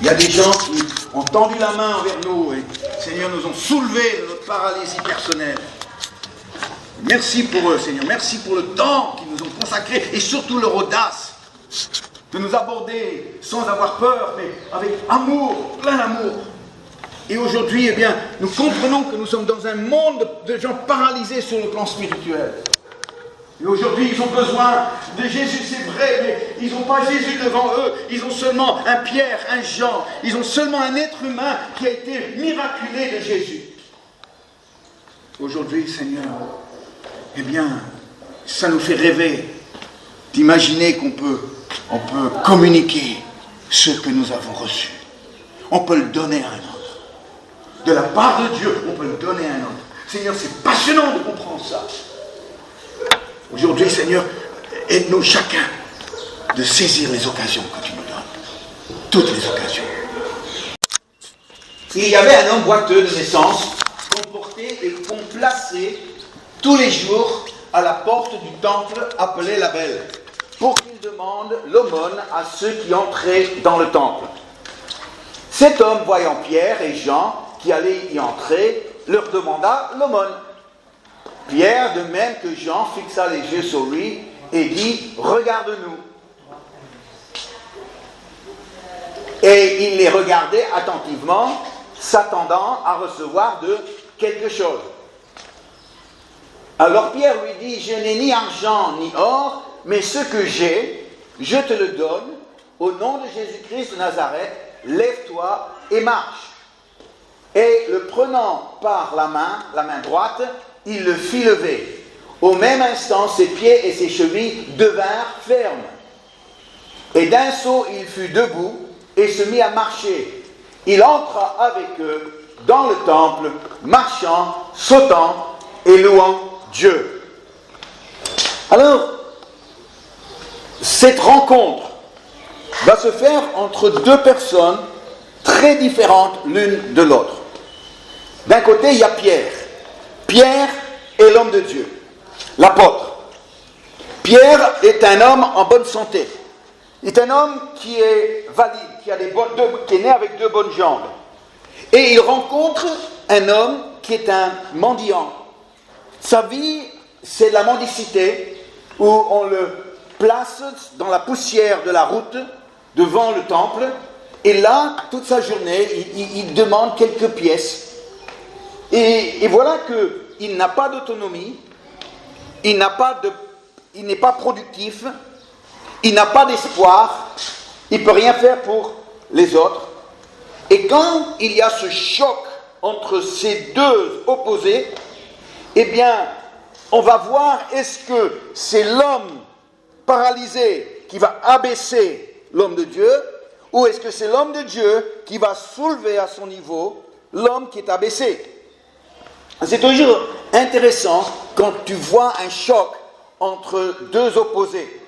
Il y a des gens qui ont tendu la main envers nous et, Seigneur, nous ont soulevés de notre paralysie personnelle. Merci pour eux, Seigneur. Merci pour le temps qu'ils nous ont consacré et surtout leur audace de nous aborder sans avoir peur, mais avec amour, plein d'amour. Et aujourd'hui, eh bien, nous comprenons que nous sommes dans un monde de gens paralysés sur le plan spirituel. Et aujourd'hui, ils ont besoin de Jésus, c'est vrai, mais ils n'ont pas Jésus devant eux. Ils ont seulement un Pierre, un Jean. Ils ont seulement un être humain qui a été miraculé de Jésus. Aujourd'hui, Seigneur, eh bien, ça nous fait rêver d'imaginer qu'on peut communiquer ce que nous avons reçu. On peut le donner à un autre. De la part de Dieu, on peut le donner à un autre. Seigneur, c'est passionnant de comprendre ça. Aujourd'hui, Seigneur, aide-nous chacun de saisir les occasions que tu nous donnes. Toutes les occasions. Il y avait un homme boiteux de naissance qu'on portait et qu'on plaçait tous les jours à la porte du temple appelé la Belle, pour qu'il demande l'aumône à ceux qui entraient dans le temple. Cet homme, voyant Pierre et Jean qui allaient y entrer, leur demanda l'aumône. Pierre, de même que Jean, fixa les yeux sur lui et dit « Regarde-nous ». Et il les regardait attentivement, s'attendant à recevoir de quelque chose. Alors Pierre lui dit « Je n'ai ni argent ni or, mais ce que j'ai, je te le donne. Au nom de Jésus-Christ de Nazareth, lève-toi et marche. » Et le prenant par la main droite, il le fit lever. Au même instant, ses pieds et ses chevilles devinrent fermes. Et d'un saut, il fut debout et se mit à marcher. Il entra avec eux dans le temple, marchant, sautant et louant Dieu. Alors, cette rencontre va se faire entre deux personnes très différentes l'une de l'autre. D'un côté, il y a Pierre. Pierre est l'homme de Dieu, l'apôtre. Pierre est un homme en bonne santé. Il est un homme qui est valide, qui est né avec deux bonnes jambes. Et il rencontre un homme qui est un mendiant. Sa vie, c'est de la mendicité, où on le place dans la poussière de la route, devant le temple, et là, toute sa journée, il demande quelques pièces. Et voilà qu'il n'a pas d'autonomie, il n'est pas productif, il n'a pas d'espoir, il ne peut rien faire pour les autres. Et quand il y a ce choc entre ces deux opposés, eh bien, on va voir, est-ce que c'est l'homme paralysé qui va abaisser l'homme de Dieu, ou est-ce que c'est l'homme de Dieu qui va soulever à son niveau l'homme qui est abaissé? C'est toujours intéressant quand tu vois un choc entre deux opposés.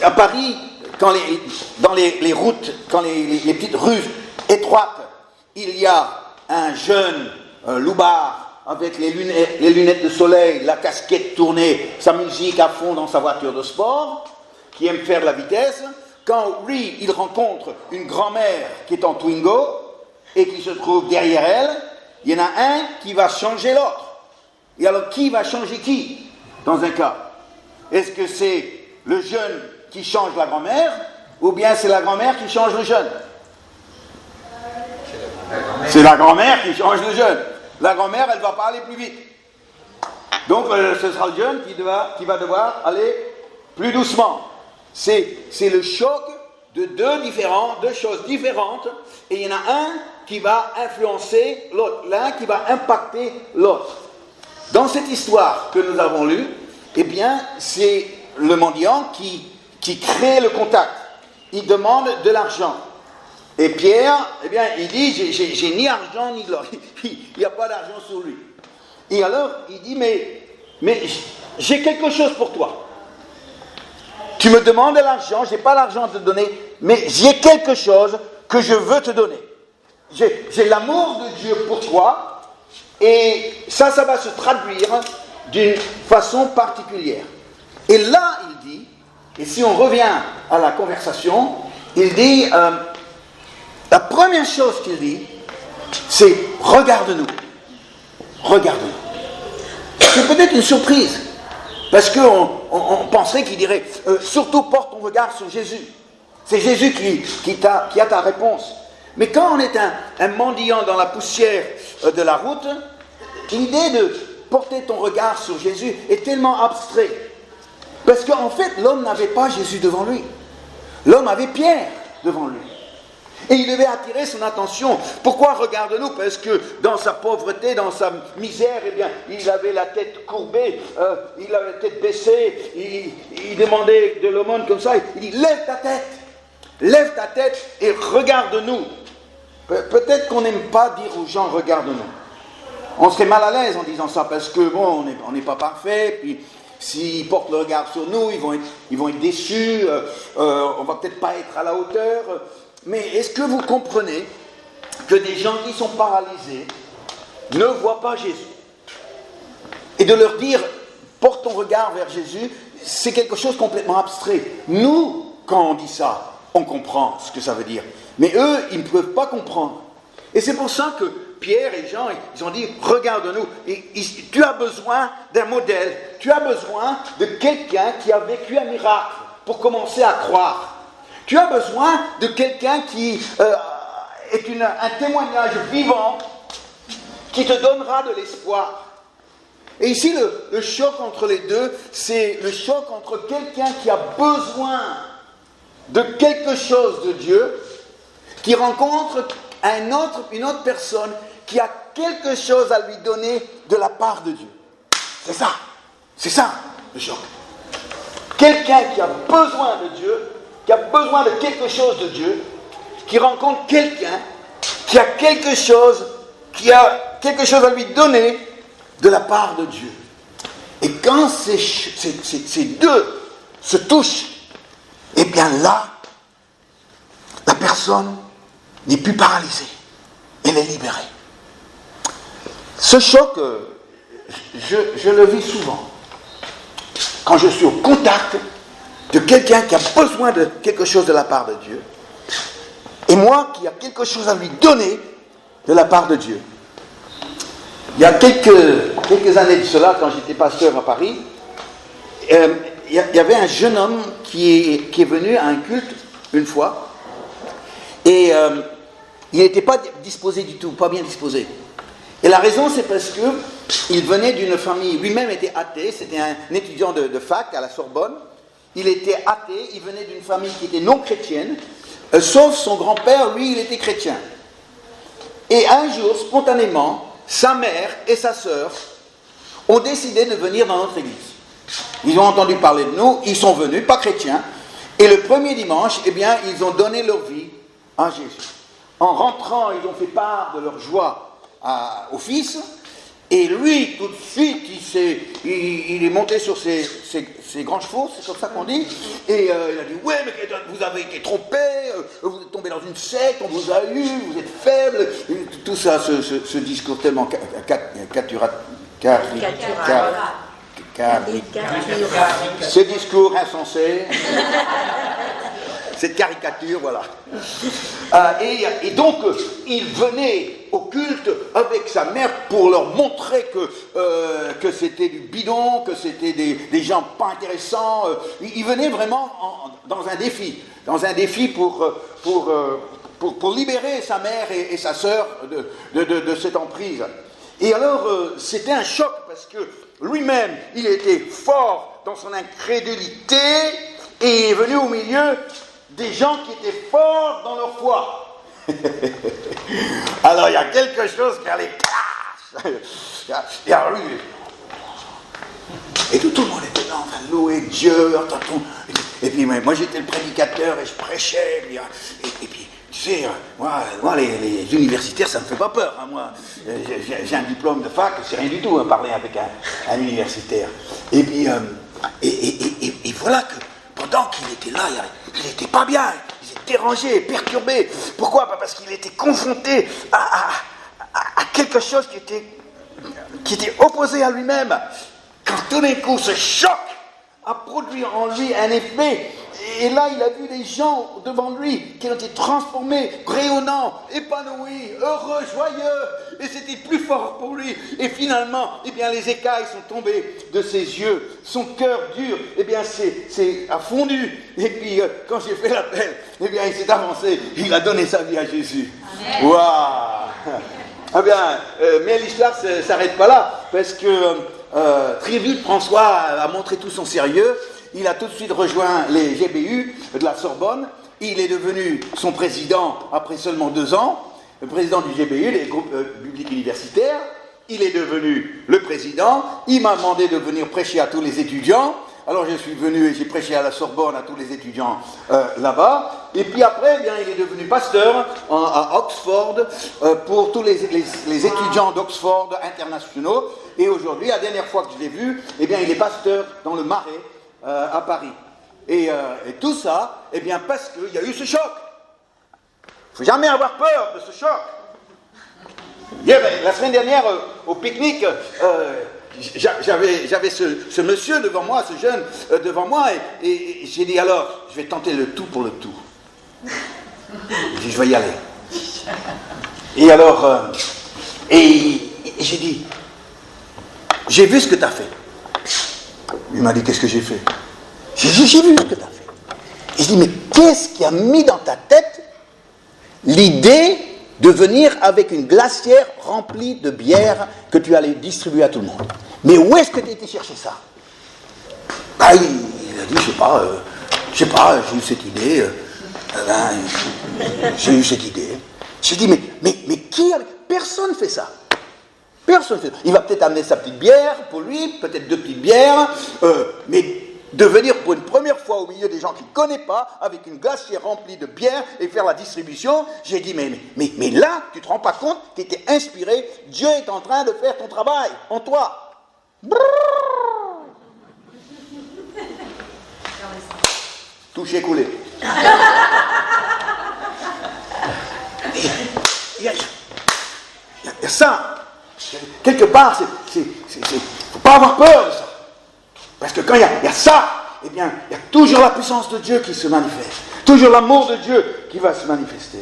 À Paris, dans les routes, quand les petites rues étroites, il y a un jeune loupard avec les lunettes de soleil, la casquette tournée, sa musique à fond dans sa voiture de sport, qui aime faire la vitesse. Quand lui, il rencontre une grand-mère qui est en Twingo et qui se trouve derrière elle, il y en a un qui va changer l'autre. Et alors, qui va changer qui, dans un cas? Est-ce que c'est le jeune qui change la grand-mère, ou bien c'est la grand-mère qui change le jeune? C'est la grand-mère qui change le jeune. La grand-mère, elle ne va pas aller plus vite. Donc, ce sera le jeune qui va devoir aller plus doucement. C'est le choc de deux choses différentes, et il y en a un qui va influencer l'autre, l'un qui va impacter l'autre. Dans cette histoire que nous avons lue, eh bien, c'est le mendiant qui crée le contact. Il demande de l'argent. Et Pierre, eh bien, il dit, j'ai ni argent ni de l'or. Il n'y a pas d'argent sur lui. Et alors, il dit, mais j'ai quelque chose pour toi. Tu me demandes de l'argent, je n'ai pas l'argent à te donner, mais j'ai quelque chose que je veux te donner. J'ai l'amour de Dieu pour toi, et ça va se traduire d'une façon particulière. Et là, il dit, et si on revient à la conversation, il dit, la première chose qu'il dit, c'est « regarde-nous ». Regarde-nous. C'est peut-être une surprise, parce qu'on penserait qu'il dirait « surtout porte ton regard sur Jésus ». C'est Jésus qui a ta réponse. Mais quand on est un mendiant dans la poussière de la route, l'idée de porter ton regard sur Jésus est tellement abstrait. Parce qu'en fait, l'homme n'avait pas Jésus devant lui. L'homme avait Pierre devant lui. Et il devait attirer son attention. Pourquoi regarde-nous? Parce que dans sa pauvreté, dans sa misère, eh bien, il avait la tête courbée, il avait la tête baissée, il demandait de l'aumône comme ça, il dit, lève ta tête et regarde-nous. Peut-être qu'on n'aime pas dire aux gens, regarde-nous. On serait mal à l'aise en disant ça, parce que bon, on n'est pas parfait, puis s'ils portent le regard sur nous, ils vont être déçus, on va peut-être pas être à la hauteur. Mais est-ce que vous comprenez que des gens qui sont paralysés ne voient pas Jésus? Et de leur dire, porte ton regard vers Jésus, c'est quelque chose de complètement abstrait. Nous, quand on dit ça, on comprend ce que ça veut dire. Mais eux, ils ne peuvent pas comprendre. Et c'est pour ça que Pierre et Jean, ils ont dit, regarde-nous. Tu as besoin d'un modèle. Tu as besoin de quelqu'un qui a vécu un miracle pour commencer à croire. Tu as besoin de quelqu'un qui est un témoignage vivant qui te donnera de l'espoir. Et ici, le choc entre les deux, c'est le choc entre quelqu'un qui a besoin de quelque chose de Dieu, qui rencontre une autre personne qui a quelque chose à lui donner de la part de Dieu. C'est ça le choc. Quelqu'un qui a besoin de Dieu, qui a besoin de quelque chose de Dieu, qui rencontre quelqu'un qui a quelque chose à lui donner de la part de Dieu. Et quand ces deux se touchent, eh bien là, la personne n'est plus paralysée, elle est libérée. Ce choc, je le vis souvent. Quand je suis au contact de quelqu'un qui a besoin de quelque chose de la part de Dieu, et moi qui a quelque chose à lui donner de la part de Dieu. Il y a quelques années de cela, quand j'étais pasteur à Paris, il y avait un jeune homme qui est venu à un culte une fois, et il n'était pas disposé du tout, pas bien disposé. Et la raison, c'est parce qu'il venait d'une famille, lui-même était athée, c'était un étudiant de fac à la Sorbonne. Il était athée, il venait d'une famille qui était non chrétienne, sauf son grand-père, lui, il était chrétien. Et un jour, spontanément, sa mère et sa sœur ont décidé de venir dans notre église. Ils ont entendu parler de nous, ils sont venus, pas chrétiens, et le premier dimanche, eh bien, ils ont donné leur vie à Jésus. En rentrant, ils ont fait part de leur joie au Fils, et lui, tout de suite, il est monté sur ses grands chevaux, c'est comme ça qu'on dit, et il a dit, ouais, mais vous avez été trompé, vous êtes tombé dans une secte, on vous a eu, vous êtes faible, tout ça, ce discours tellement ce discours insensé, cette caricature, voilà. Et donc, il venait au culte avec sa mère pour leur montrer que c'était du bidon, que c'était des gens pas intéressants. Il venait vraiment dans un défi pour libérer sa mère et sa sœur de cette emprise. Et alors, c'était un choc parce que lui-même, il était fort dans son incrédulité et il est venu au milieu des gens qui étaient forts dans leur foi. Alors, il y a quelque chose qui allait... Et alors, lui... Et tout le monde était là en train de louer Dieu. Et puis, moi, j'étais le prédicateur et je prêchais. Et puis, tu sais, moi les universitaires, ça ne me fait pas peur. Hein, moi, j'ai un diplôme de fac, c'est rien du tout, hein, parler avec un universitaire. Et puis, et voilà que pendant qu'il était là, il n'était pas bien, il était dérangé, perturbé. Pourquoi? Parce qu'il était confronté à quelque chose qui était opposé à lui-même. Quand tout d'un coup, ce choc a produit en lui un effet Et là, il a vu des gens devant lui qui ont été transformés, rayonnants, épanouis, heureux, joyeux. Et c'était plus fort pour lui. Et finalement, eh bien, les écailles sont tombées de ses yeux. Son cœur dur, eh bien, a fondu. Et puis, quand j'ai fait l'appel, eh bien, il s'est avancé. Il a donné sa vie à Jésus. Waouh! Ah bien, mais l'histoire ne s'arrête pas là. Parce que très vite, François a montré tout son sérieux. Il a tout de suite rejoint les GBU de la Sorbonne. Il est devenu son président après seulement 2 ans, le président du GBU, les groupes bibliques universitaires. Il est devenu le président. Il m'a demandé de venir prêcher à tous les étudiants. Alors je suis venu et j'ai prêché à la Sorbonne à tous les étudiants là-bas. Et puis après, eh bien, il est devenu pasteur à Oxford pour tous les étudiants d'Oxford internationaux. Et aujourd'hui, la dernière fois que je l'ai vu, eh bien, il est pasteur dans le Marais. À Paris. Et tout ça, eh bien, parce qu'il y a eu ce choc. Il ne faut jamais avoir peur de ce choc. La semaine dernière, au pique-nique, j'avais ce monsieur devant moi, ce jeune devant moi, et j'ai dit alors, je vais tenter le tout pour le tout. J'ai dit, je vais y aller. Et alors, et j'ai dit, j'ai vu ce que tu as fait. Il m'a dit, qu'est-ce que j'ai fait? J'ai dit, j'ai vu ce que tu as fait. Et je dis, mais qu'est-ce qui a mis dans ta tête l'idée de venir avec une glacière remplie de bière que tu allais distribuer à tout le monde? Mais où est-ce que tu as été chercher ça? Ah, il a dit, je sais pas, j'ai eu cette idée. J'ai eu cette idée. J'ai dit, mais qui a... Personne ne fait ça. Personne ne fait ça. Il va peut-être amener sa petite bière pour lui, peut-être 2 petites bières, mais de venir pour une première fois au milieu des gens qu'il ne connaît pas, avec une glacière remplie de bière et faire la distribution, j'ai dit, mais là, tu ne te rends pas compte, tu étais inspiré, Dieu est en train de faire ton travail en toi. Touché, coulé. Il y a ça. Quelque part, il ne faut pas avoir peur de ça. Parce que quand il y a ça, eh bien, il y a toujours la puissance de Dieu qui se manifeste. Toujours l'amour de Dieu qui va se manifester.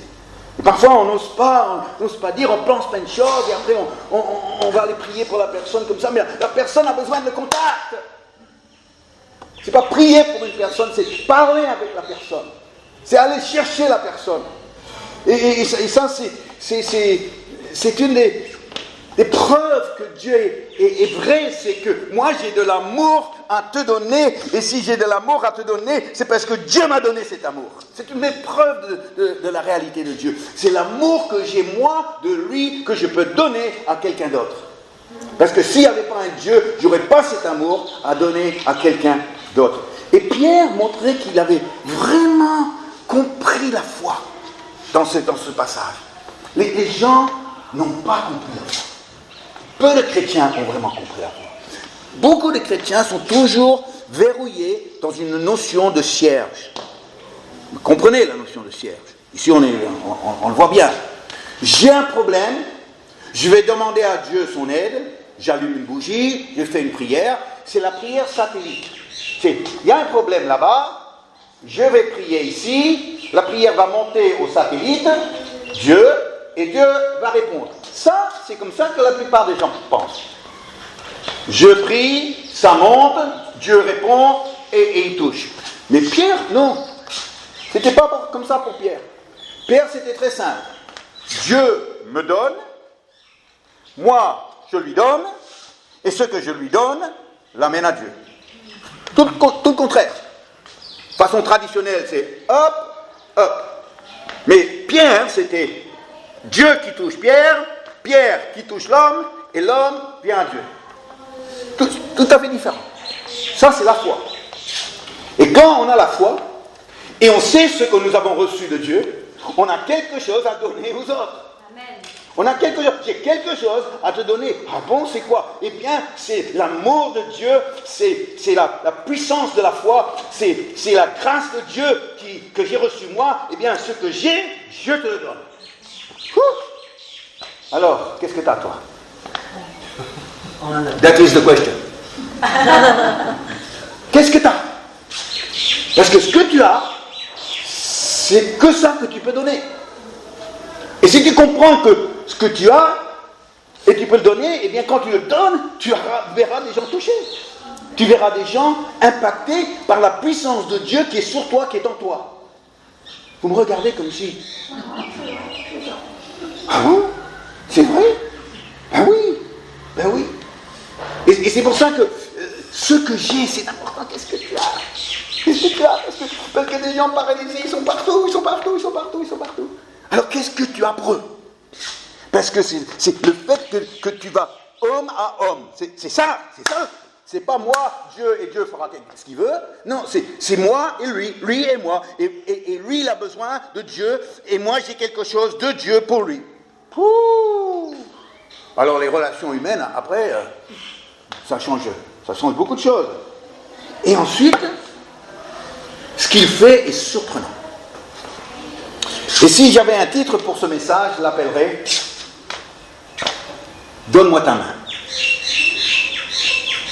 Et parfois, on n'ose pas dire, on pense plein de choses, et après, on va aller prier pour la personne comme ça, mais la personne a besoin de contact. C'est pas prier pour une personne, c'est parler avec la personne. C'est aller chercher la personne. Et ça, c'est une des preuves que Dieu est vrai, c'est que moi j'ai de l'amour à te donner, et si j'ai de l'amour à te donner, c'est parce que Dieu m'a donné cet amour. C'est une des preuves de la réalité de Dieu. C'est l'amour que j'ai moi de lui, que je peux donner à quelqu'un d'autre. Parce que s'il n'y avait pas un Dieu, je n'aurais pas cet amour à donner à quelqu'un d'autre. Et Pierre montrait qu'il avait vraiment compris la foi dans ce passage. Les gens n'ont pas compris la foi. Peu de chrétiens ont vraiment compris la foi. Beaucoup de chrétiens sont toujours verrouillés dans une notion de cierge. Vous comprenez la notion de cierge? Ici, on le voit bien. J'ai un problème, je vais demander à Dieu son aide, j'allume une bougie, je fais une prière, c'est la prière satellite. Il y a un problème là-bas, je vais prier ici, la prière va monter au satellite, Dieu, et Dieu va répondre. Ça, c'est comme ça que la plupart des gens pensent. Je prie, ça monte, Dieu répond et il touche. Mais Pierre, non. C'était pas comme ça pour Pierre. Pierre, c'était très simple. Dieu me donne, moi, je lui donne, et ce que je lui donne, l'amène à Dieu. Tout le contraire. De façon traditionnelle, c'est hop, hop. Mais Pierre, c'était Dieu qui touche Pierre, Pierre qui touche l'homme, et l'homme vient à Dieu. Tout à fait différent. Ça, c'est la foi. Et quand on a la foi, et on sait ce que nous avons reçu de Dieu, on a quelque chose à donner aux autres. Amen. On a quelque chose, j'ai quelque chose à te donner. Ah bon, c'est quoi? Eh bien, c'est l'amour de Dieu, c'est la puissance de la foi, c'est la grâce de Dieu que j'ai reçue moi. Eh bien, ce que j'ai, je te le donne. Alors, qu'est-ce que tu as, toi? That is the question. Qu'est-ce que tu as? Parce que ce que tu as, c'est que ça que tu peux donner. Et si tu comprends que ce que tu as, et tu peux le donner, eh bien quand tu le donnes, tu verras des gens touchés. Tu verras des gens impactés par la puissance de Dieu qui est sur toi, qui est en toi. Vous me regardez comme si... Ah bon? C'est vrai? Ben oui, ben oui. Et c'est pour ça que ce que j'ai, c'est important. Qu'est-ce que tu as? Qu'est-ce que tu as? Parce que des gens paralysés, ils sont partout. Alors qu'est-ce que tu as pour eux? Parce que c'est le fait que tu vas homme à homme. C'est ça. C'est pas moi, Dieu, et Dieu fera ce qu'il veut. Non, c'est moi et lui et moi. Et lui, il a besoin de Dieu, et moi, j'ai quelque chose de Dieu pour lui. Ouh. Alors les relations humaines, après, ça change beaucoup de choses. Et ensuite, ce qu'il fait est surprenant. Et si j'avais un titre pour ce message, je l'appellerais « Donne-moi ta main ».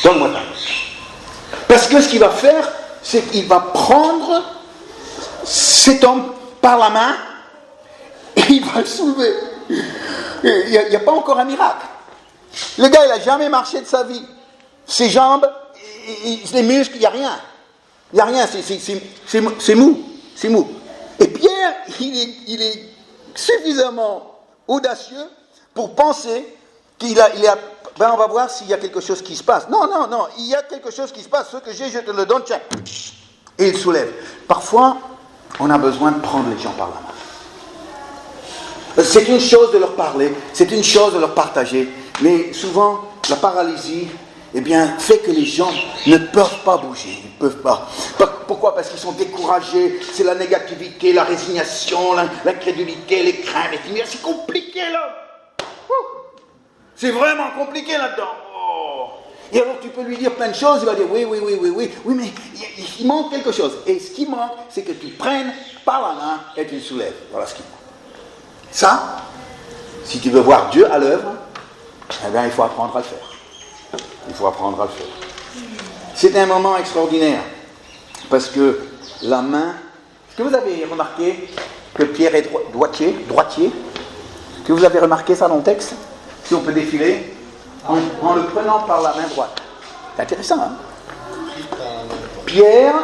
Donne-moi ta main. Parce que ce qu'il va faire, c'est qu'il va prendre cet homme par la main et il va le soulever. Il n'y a pas encore un miracle. Le gars, il n'a jamais marché de sa vie. Ses jambes, les muscles, il n'y a rien. Il n'y a rien, c'est mou. C'est mou. Et Pierre, il est suffisamment audacieux pour penser qu'il a ben on va voir s'il y a quelque chose qui se passe. Non, il y a quelque chose qui se passe. Ce que j'ai, je te le donne, tiens. Et il soulève. Parfois, on a besoin de prendre les gens par la main. C'est une chose de leur parler, c'est une chose de leur partager, mais souvent, la paralysie, eh bien, fait que les gens ne peuvent pas bouger, ils ne peuvent pas. Pourquoi? Parce qu'ils sont découragés, c'est la négativité, la résignation, l'incrédulité, les craintes, les timidité. C'est compliqué là. C'est vraiment compliqué là-dedans. Oh. Et alors tu peux lui dire plein de choses, il va dire oui, mais il manque quelque chose. Et ce qui manque, c'est que tu prennes par la main et tu le soulèves. Voilà ce qui manque. Ça, si tu veux voir Dieu à l'œuvre, eh bien il faut apprendre à le faire. C'est un moment extraordinaire, parce que la main... Est-ce que vous avez remarqué que Pierre est droitier? Est-ce que vous avez remarqué ça dans le texte? Si on peut défiler, en le prenant par la main droite. C'est intéressant, hein? Pierre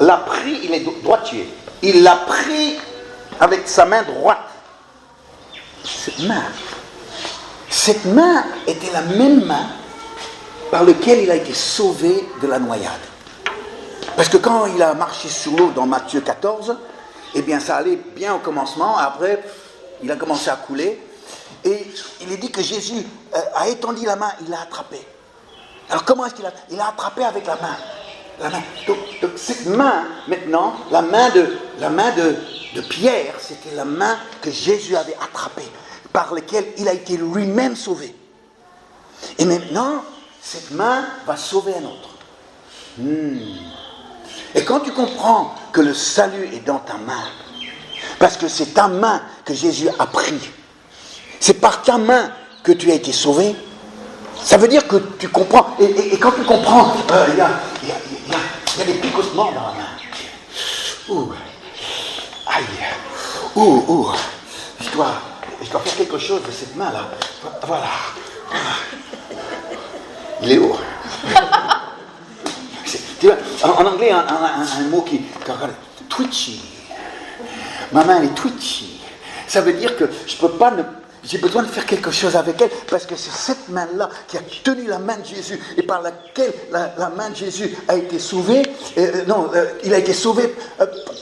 l'a pris, il est droitier. Il l'a pris avec sa main droite. Cette main était la même main par laquelle il a été sauvé de la noyade. Parce que quand il a marché sur l'eau dans Matthieu 14, eh bien ça allait bien au commencement, après il a commencé à couler, et il est dit que Jésus a étendu la main, il l'a attrapé. Alors comment est-ce qu'il a... Il l'a attrapé avec la main. Donc cette main, maintenant, la main de Pierre, c'était la main que Jésus avait attrapée, par laquelle il a été lui-même sauvé. Et maintenant, cette main va sauver un autre. Et quand tu comprends que le salut est dans ta main, parce que c'est ta main que Jésus a pris, c'est par ta main que tu as été sauvé, ça veut dire que tu comprends. Et quand tu comprends, il y a des picotements dans la main. Ouh, aïe, ouh, je dois faire quelque chose de cette main-là. Voilà. Il est haut. Tu vois, en anglais, un mot qui twitchy. Ma main est twitchy. Ça veut dire que je peux pas j'ai besoin de faire quelque chose avec elle, parce que c'est cette main-là qui a tenu la main de Jésus, et par laquelle la main de Jésus a été sauvée. Il a été sauvé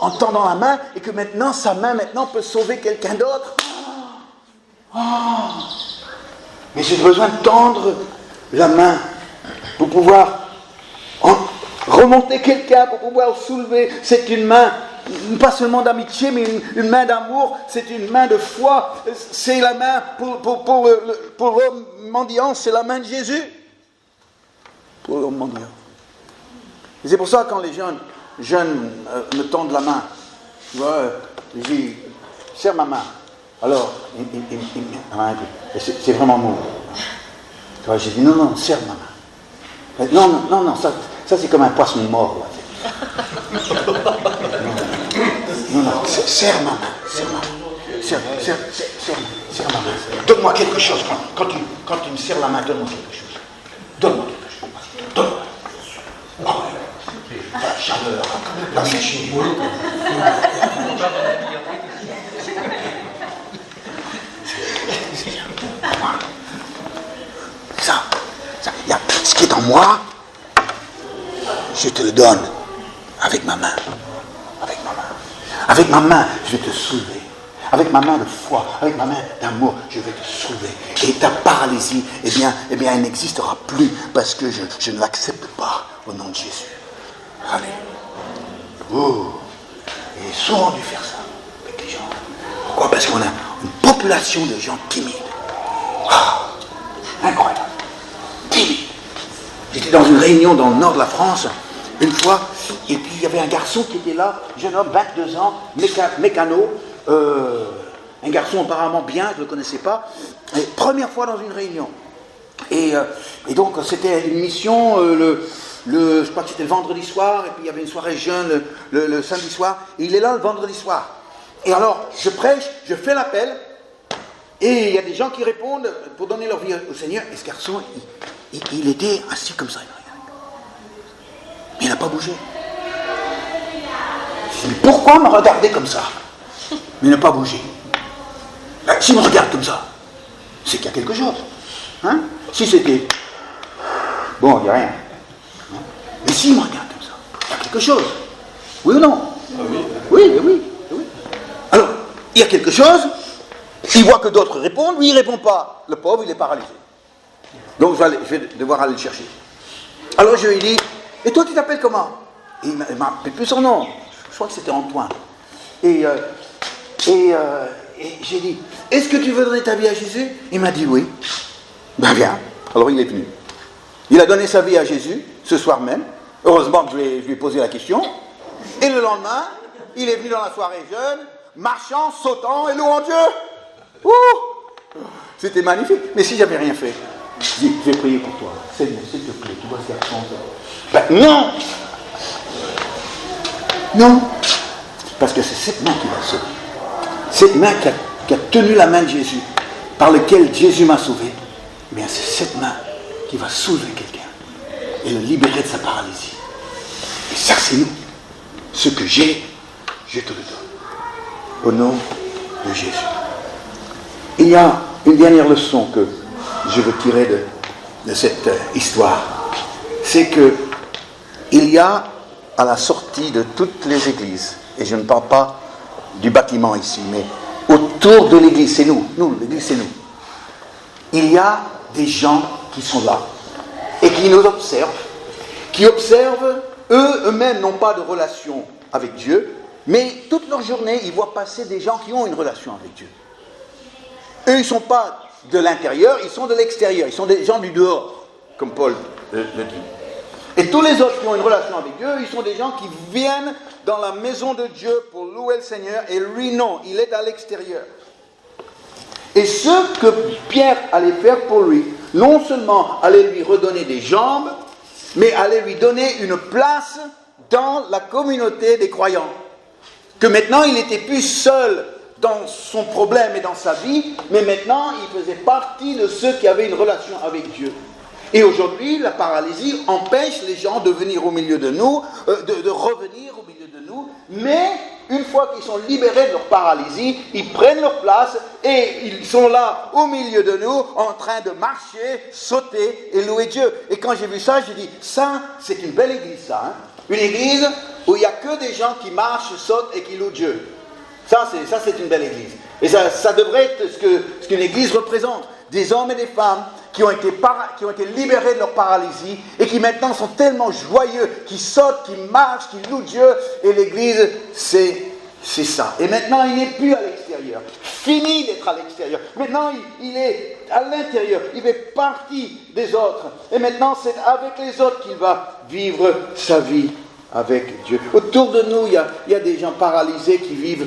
en tendant la main, et que maintenant, sa main peut sauver quelqu'un d'autre. Mais j'ai besoin de tendre la main pour pouvoir remonter quelqu'un, pour pouvoir le soulever. C'est une main, pas seulement d'amitié, mais une main d'amour, c'est une main de foi. C'est la main pour l'homme mendiant, c'est la main de Jésus. Pour l'homme mendiant. Et c'est pour ça, quand les jeunes me tendent la main, tu vois, je dis, serre ma main. Alors, c'est vraiment mou. Tu vois, j'ai dit, non, serre ma main. Non, ça c'est comme un poisson mort. Là. Serre ma main. Serre ma main. Donne-moi quelque chose. Quand tu me serres la main, donne-moi quelque chose. Donne-moi. Oh, la chaleur, la séchée. Ça. Ce qui est en moi, je te le donne avec ma main. Avec ma main, je vais te soulever. Avec ma main de foi, avec ma main d'amour, je vais te soulever. Et ta paralysie, eh bien, elle n'existera plus parce que je ne l'accepte pas au nom de Jésus. Allez. Oh. Et souvent dû faire ça avec les gens. Pourquoi ? Parce qu'on a une population de gens timides. Incroyable. Timides. J'étais dans une réunion dans le nord de la France, une fois, et puis il y avait un garçon qui était là, jeune homme, 22 ans, mécano, un garçon apparemment bien, je ne le connaissais pas, et première fois dans une réunion. Et donc c'était une mission, je crois que c'était le vendredi soir, et puis il y avait une soirée jeune le samedi soir, et il est là le vendredi soir. Et alors, je prêche, je fais l'appel, et il y a des gens qui répondent pour donner leur vie au Seigneur, et ce garçon, il était assis comme ça, mais il n'a pas bougé. Je dis, mais pourquoi me regarder comme ça ? Mais il n'a pas bougé. S'il me regarde comme ça, c'est qu'il y a quelque chose. Hein ? Si c'était... Bon, il n'y a rien. Mais s'il me regarde comme ça, il y a quelque chose. Oui ou non ? Oui. Alors, il y a quelque chose, il voit que d'autres répondent, lui il ne répond pas. Le pauvre, il est paralysé. Donc je vais devoir aller le chercher. Alors je lui dis, et toi tu t'appelles comment ? Et il ne m'appelle plus son nom. Je crois que c'était Antoine. Et j'ai dit, est-ce que tu veux donner ta vie à Jésus ? Il m'a dit oui. Ben viens. Alors il est venu. Il a donné sa vie à Jésus ce soir même. Heureusement que je lui ai posé la question. Et le lendemain, il est venu dans la soirée jeune, marchant, sautant et louant Dieu. Ouh ! C'était magnifique. Mais si j'avais rien fait, je dis, je vais prier pour toi. Seigneur, s'il te plaît, tu vois ce garçon. Ben non. Non. Parce que c'est cette main qui m'a sauvé. Cette main qui a tenu la main de Jésus, par laquelle Jésus m'a sauvé, eh bien c'est cette main qui va soulever quelqu'un et le libérer de sa paralysie. Et ça, c'est nous. Ce que j'ai, je te le donne. Au nom de Jésus. Il y a une dernière leçon que je veux tirer de cette histoire. C'est que il y a à la sortie de toutes les églises, et je ne parle pas du bâtiment ici, mais autour de l'église, c'est nous, l'église c'est nous. Il y a des gens qui sont là et qui nous observent, qui observent, eux-mêmes n'ont pas de relation avec Dieu, mais toute leur journée, ils voient passer des gens qui ont une relation avec Dieu. Eux, ils ne sont pas de l'intérieur, ils sont de l'extérieur, ils sont des gens du dehors, comme Paul le dit. Et tous les autres qui ont une relation avec Dieu, ils sont des gens qui viennent dans la maison de Dieu pour louer le Seigneur, et lui non, il est à l'extérieur. Et ce que Pierre allait faire pour lui, non seulement allait lui redonner des jambes, mais allait lui donner une place dans la communauté des croyants. Que maintenant, il n'était plus seul dans son problème et dans sa vie, mais maintenant, il faisait partie de ceux qui avaient une relation avec Dieu. Et aujourd'hui, la paralysie empêche les gens de venir au milieu de nous, de revenir au milieu de nous, mais une fois qu'ils sont libérés de leur paralysie, ils prennent leur place et ils sont là au milieu de nous, en train de marcher, sauter et louer Dieu. Et quand j'ai vu ça, j'ai dit, ça, c'est une belle église, ça. Hein? Une église où il n'y a que des gens qui marchent, sautent et qui louent Dieu. Ça, c'est une belle église. Et ça devrait être ce qu'une église représente. Des hommes et des femmes qui ont été libérés de leur paralysie et qui maintenant sont tellement joyeux, qui sautent, qui marchent, qui louent Dieu. Et l'église, c'est ça. Et maintenant, il n'est plus à l'extérieur. Fini d'être à l'extérieur. Maintenant, il est à l'intérieur. Il fait partie des autres. Et maintenant, c'est avec les autres qu'il va vivre sa vie avec Dieu. Autour de nous, il y a des gens paralysés qui vivent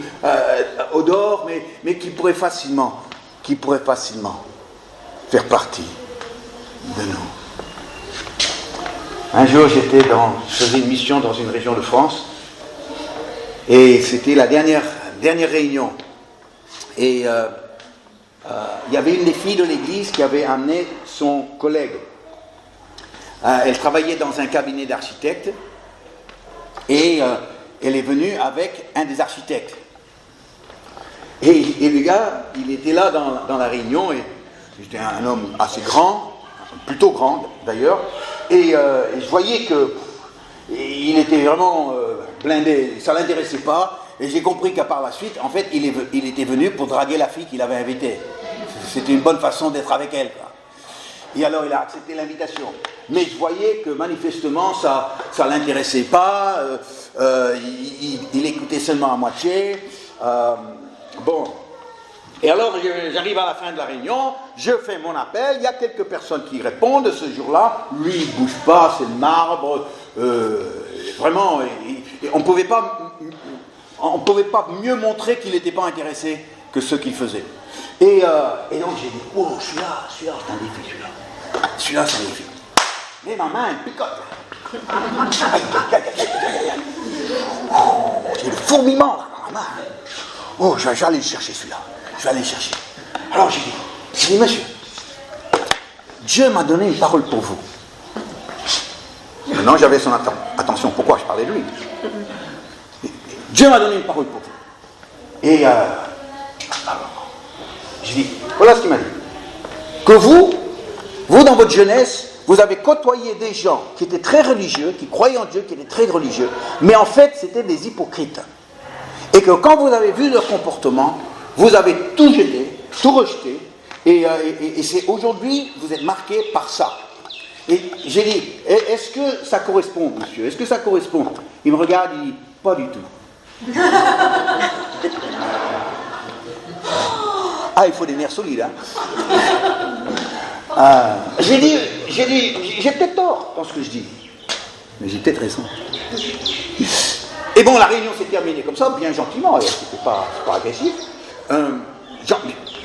au dehors, mais qui pourraient facilement faire partie de nous. Un jour, je faisais une mission dans une région de France, et c'était la dernière dernière réunion. Et il y avait une des filles de l'église qui avait amené son collègue. Elle travaillait dans un cabinet d'architectes et elle est venue avec un des architectes. Et le gars, il était là dans la réunion, et c'était un homme assez grand, plutôt grand d'ailleurs, et je voyais qu'il était vraiment blindé, ça ne l'intéressait pas, et j'ai compris qu'à part la suite, en fait, il était venu pour draguer la fille qu'il avait invitée. C'était une bonne façon d'être avec elle, quoi. Et alors il a accepté l'invitation. Mais je voyais que manifestement ça ne l'intéressait pas, il écoutait seulement à moitié. Bon. Et alors j'arrive à la fin de la réunion, je fais mon appel, il y a quelques personnes qui répondent ce jour-là, lui il ne bouge pas, c'est le marbre, vraiment, on ne pouvait pas mieux montrer qu'il n'était pas intéressé que ce qu'il faisait. Et donc j'ai dit, oh, celui-là, c'est un défi, celui-là. Celui-là, c'est un défi. Mais ma main, elle picote. J'ai le fourmillement là, dans la main. Oh, je vais aller le chercher, celui-là. Je vais aller le chercher. Alors j'ai dit, monsieur, Dieu m'a donné une parole pour vous. Maintenant, j'avais son attention. Pourquoi je parlais de lui? Dieu m'a donné une parole pour vous. Et alors, j'ai dit, voilà ce qu'il m'a dit. Que vous, dans votre jeunesse, vous avez côtoyé des gens qui étaient très religieux, qui croyaient en Dieu, qui étaient très religieux, mais en fait, c'était des hypocrites. Et que quand vous avez vu leur comportement, vous avez tout jeté, tout rejeté, et c'est aujourd'hui, vous êtes marqué par ça. Et j'ai dit, est-ce que ça correspond, monsieur? Est-ce que ça correspond? Il me regarde, il dit, pas du tout. Ah, il faut des nerfs solides, hein. J'ai dit, j'ai peut-être tort dans ce que je dis, mais j'ai peut-être raison. Et bon, la réunion s'est terminée comme ça, bien gentiment, c'était pas agressif.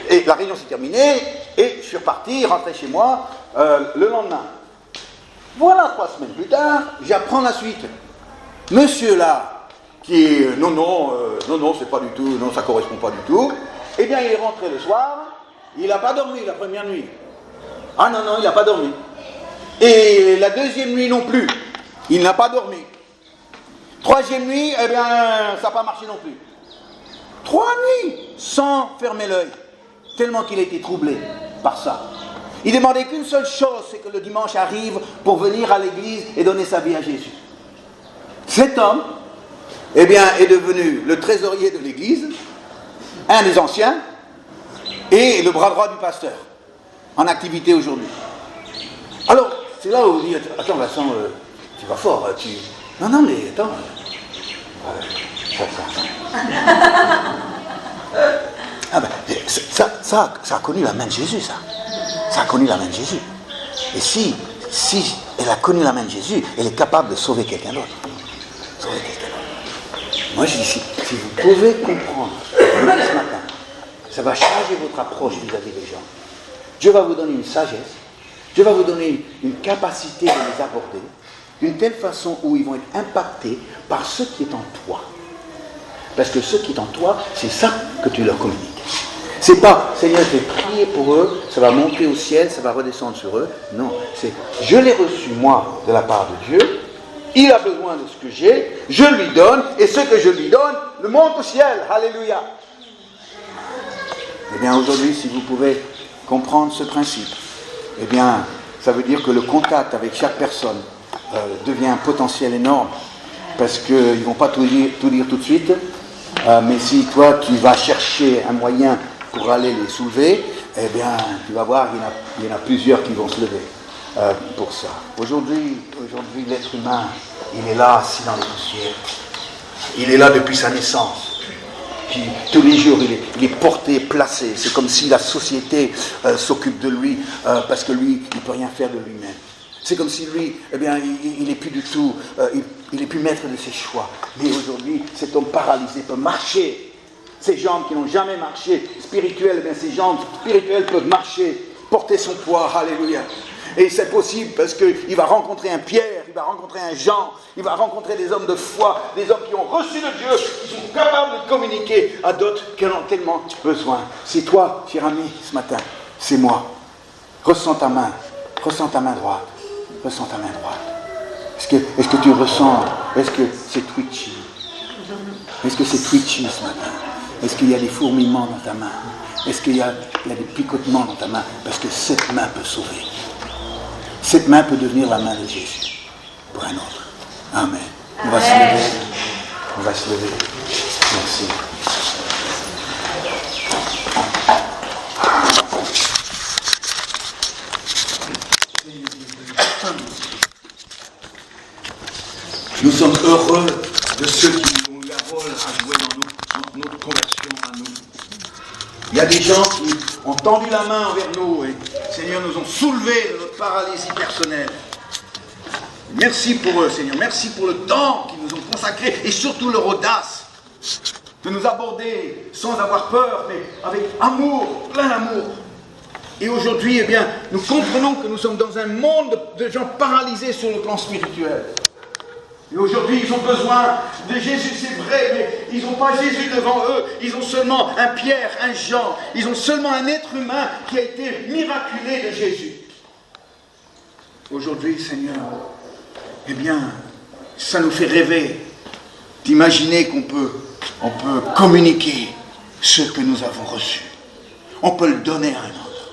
Et la réunion s'est terminée, et je suis reparti, rentré chez moi le lendemain. Voilà, 3 semaines plus tard, j'apprends la suite. Monsieur là, qui est non, c'est pas du tout, non, ça correspond pas du tout. Eh bien, il est rentré le soir, il n'a pas dormi la première nuit. Ah non, il n'a pas dormi. Et la deuxième nuit non plus, il n'a pas dormi. Troisième nuit, eh bien, ça n'a pas marché non plus. 3 nuits sans fermer l'œil, tellement qu'il a été troublé par ça. Il demandait qu'une seule chose, c'est que le dimanche arrive pour venir à l'église et donner sa vie à Jésus. Cet homme, eh bien, est devenu le trésorier de l'église, un des anciens, et le bras droit du pasteur, en activité aujourd'hui. Alors, c'est là où vous dites, attends Vincent, tu vas fort, tu... Non, mais attends. Ah ben, ça a connu la main de Jésus, ça. Ça a connu la main de Jésus. Et si elle a connu la main de Jésus, elle est capable de sauver quelqu'un d'autre. Moi, je dis, si vous pouvez comprendre ce matin, ça va changer votre approche vis-à-vis des gens. Dieu va vous donner une sagesse, Dieu va vous donner une capacité de les aborder d'une telle façon où ils vont être impactés par ce qui est en toi. Parce que ce qui est en toi, c'est ça que tu leur communiques. C'est pas, Seigneur, je vais prier pour eux, ça va monter au ciel, ça va redescendre sur eux. Non, c'est, je l'ai reçu, moi, de la part de Dieu, il a besoin de ce que j'ai, je lui donne, et ce que je lui donne, le monte au ciel. Alléluia. Eh bien, aujourd'hui, si vous pouvez comprendre ce principe, eh bien, ça veut dire que le contact avec chaque personne devient un potentiel énorme, parce qu'ils ne vont pas tout dire tout de suite, mais si toi, tu vas chercher un moyen pour aller les soulever, eh bien, tu vas voir, il y en a plusieurs qui vont se lever pour ça. Aujourd'hui, l'être humain, il est là, assis dans les poussières. Il est là depuis sa naissance. Puis, tous les jours, il est porté, placé. C'est comme si la société s'occupe de lui, parce que lui, il ne peut rien faire de lui-même. C'est comme si lui, eh bien, il n'est plus du tout, il n'est plus maître de ses choix. Mais aujourd'hui, cet homme paralysé peut marcher. Ces jambes qui n'ont jamais marché, spirituelles, eh bien, ces jambes spirituelles peuvent marcher, porter son poids, alléluia. Et c'est possible parce qu'il va rencontrer un Pierre, il va rencontrer un Jean, il va rencontrer des hommes de foi, des hommes qui ont reçu de Dieu, qui sont capables de communiquer à d'autres qui en ont tellement besoin. C'est toi, cher ami, ce matin. C'est moi. Ressens ta main droite. Ressens ta main droite. Est-ce que tu ressens? Est-ce que c'est twitchy? Est-ce que c'est twitchy ce matin? Est-ce qu'il y a des fourmillements dans ta main? Est-ce qu'il y a des picotements dans ta main? Parce que cette main peut sauver. Cette main peut devenir la main de Jésus pour un autre. Amen. On va se lever. On va se lever. Merci. Nous sommes heureux de ceux qui ont eu un rôle à jouer dans notre conversion à nous. Il y a des gens qui ont tendu la main envers nous et, Seigneur, nous ont soulevés de notre paralysie personnelle. Merci pour eux, Seigneur. Merci pour le temps qu'ils nous ont consacré et surtout leur audace de nous aborder sans avoir peur, mais avec amour, plein d'amour. Et aujourd'hui, eh bien, nous comprenons que nous sommes dans un monde de gens paralysés sur le plan spirituel. Et aujourd'hui, ils ont besoin de Jésus, c'est vrai, mais ils n'ont pas Jésus devant eux. Ils ont seulement un Pierre, un Jean. Ils ont seulement un être humain qui a été miraculé de Jésus. Aujourd'hui, Seigneur, eh bien, ça nous fait rêver d'imaginer qu'on peut communiquer ce que nous avons reçu. On peut le donner à un autre.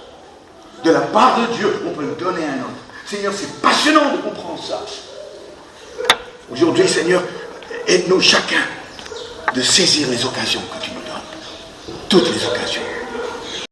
De la part de Dieu, on peut le donner à un autre. Seigneur, c'est passionnant de comprendre ça. Aujourd'hui, Seigneur, aide-nous chacun de saisir les occasions que tu nous donnes. Toutes les occasions.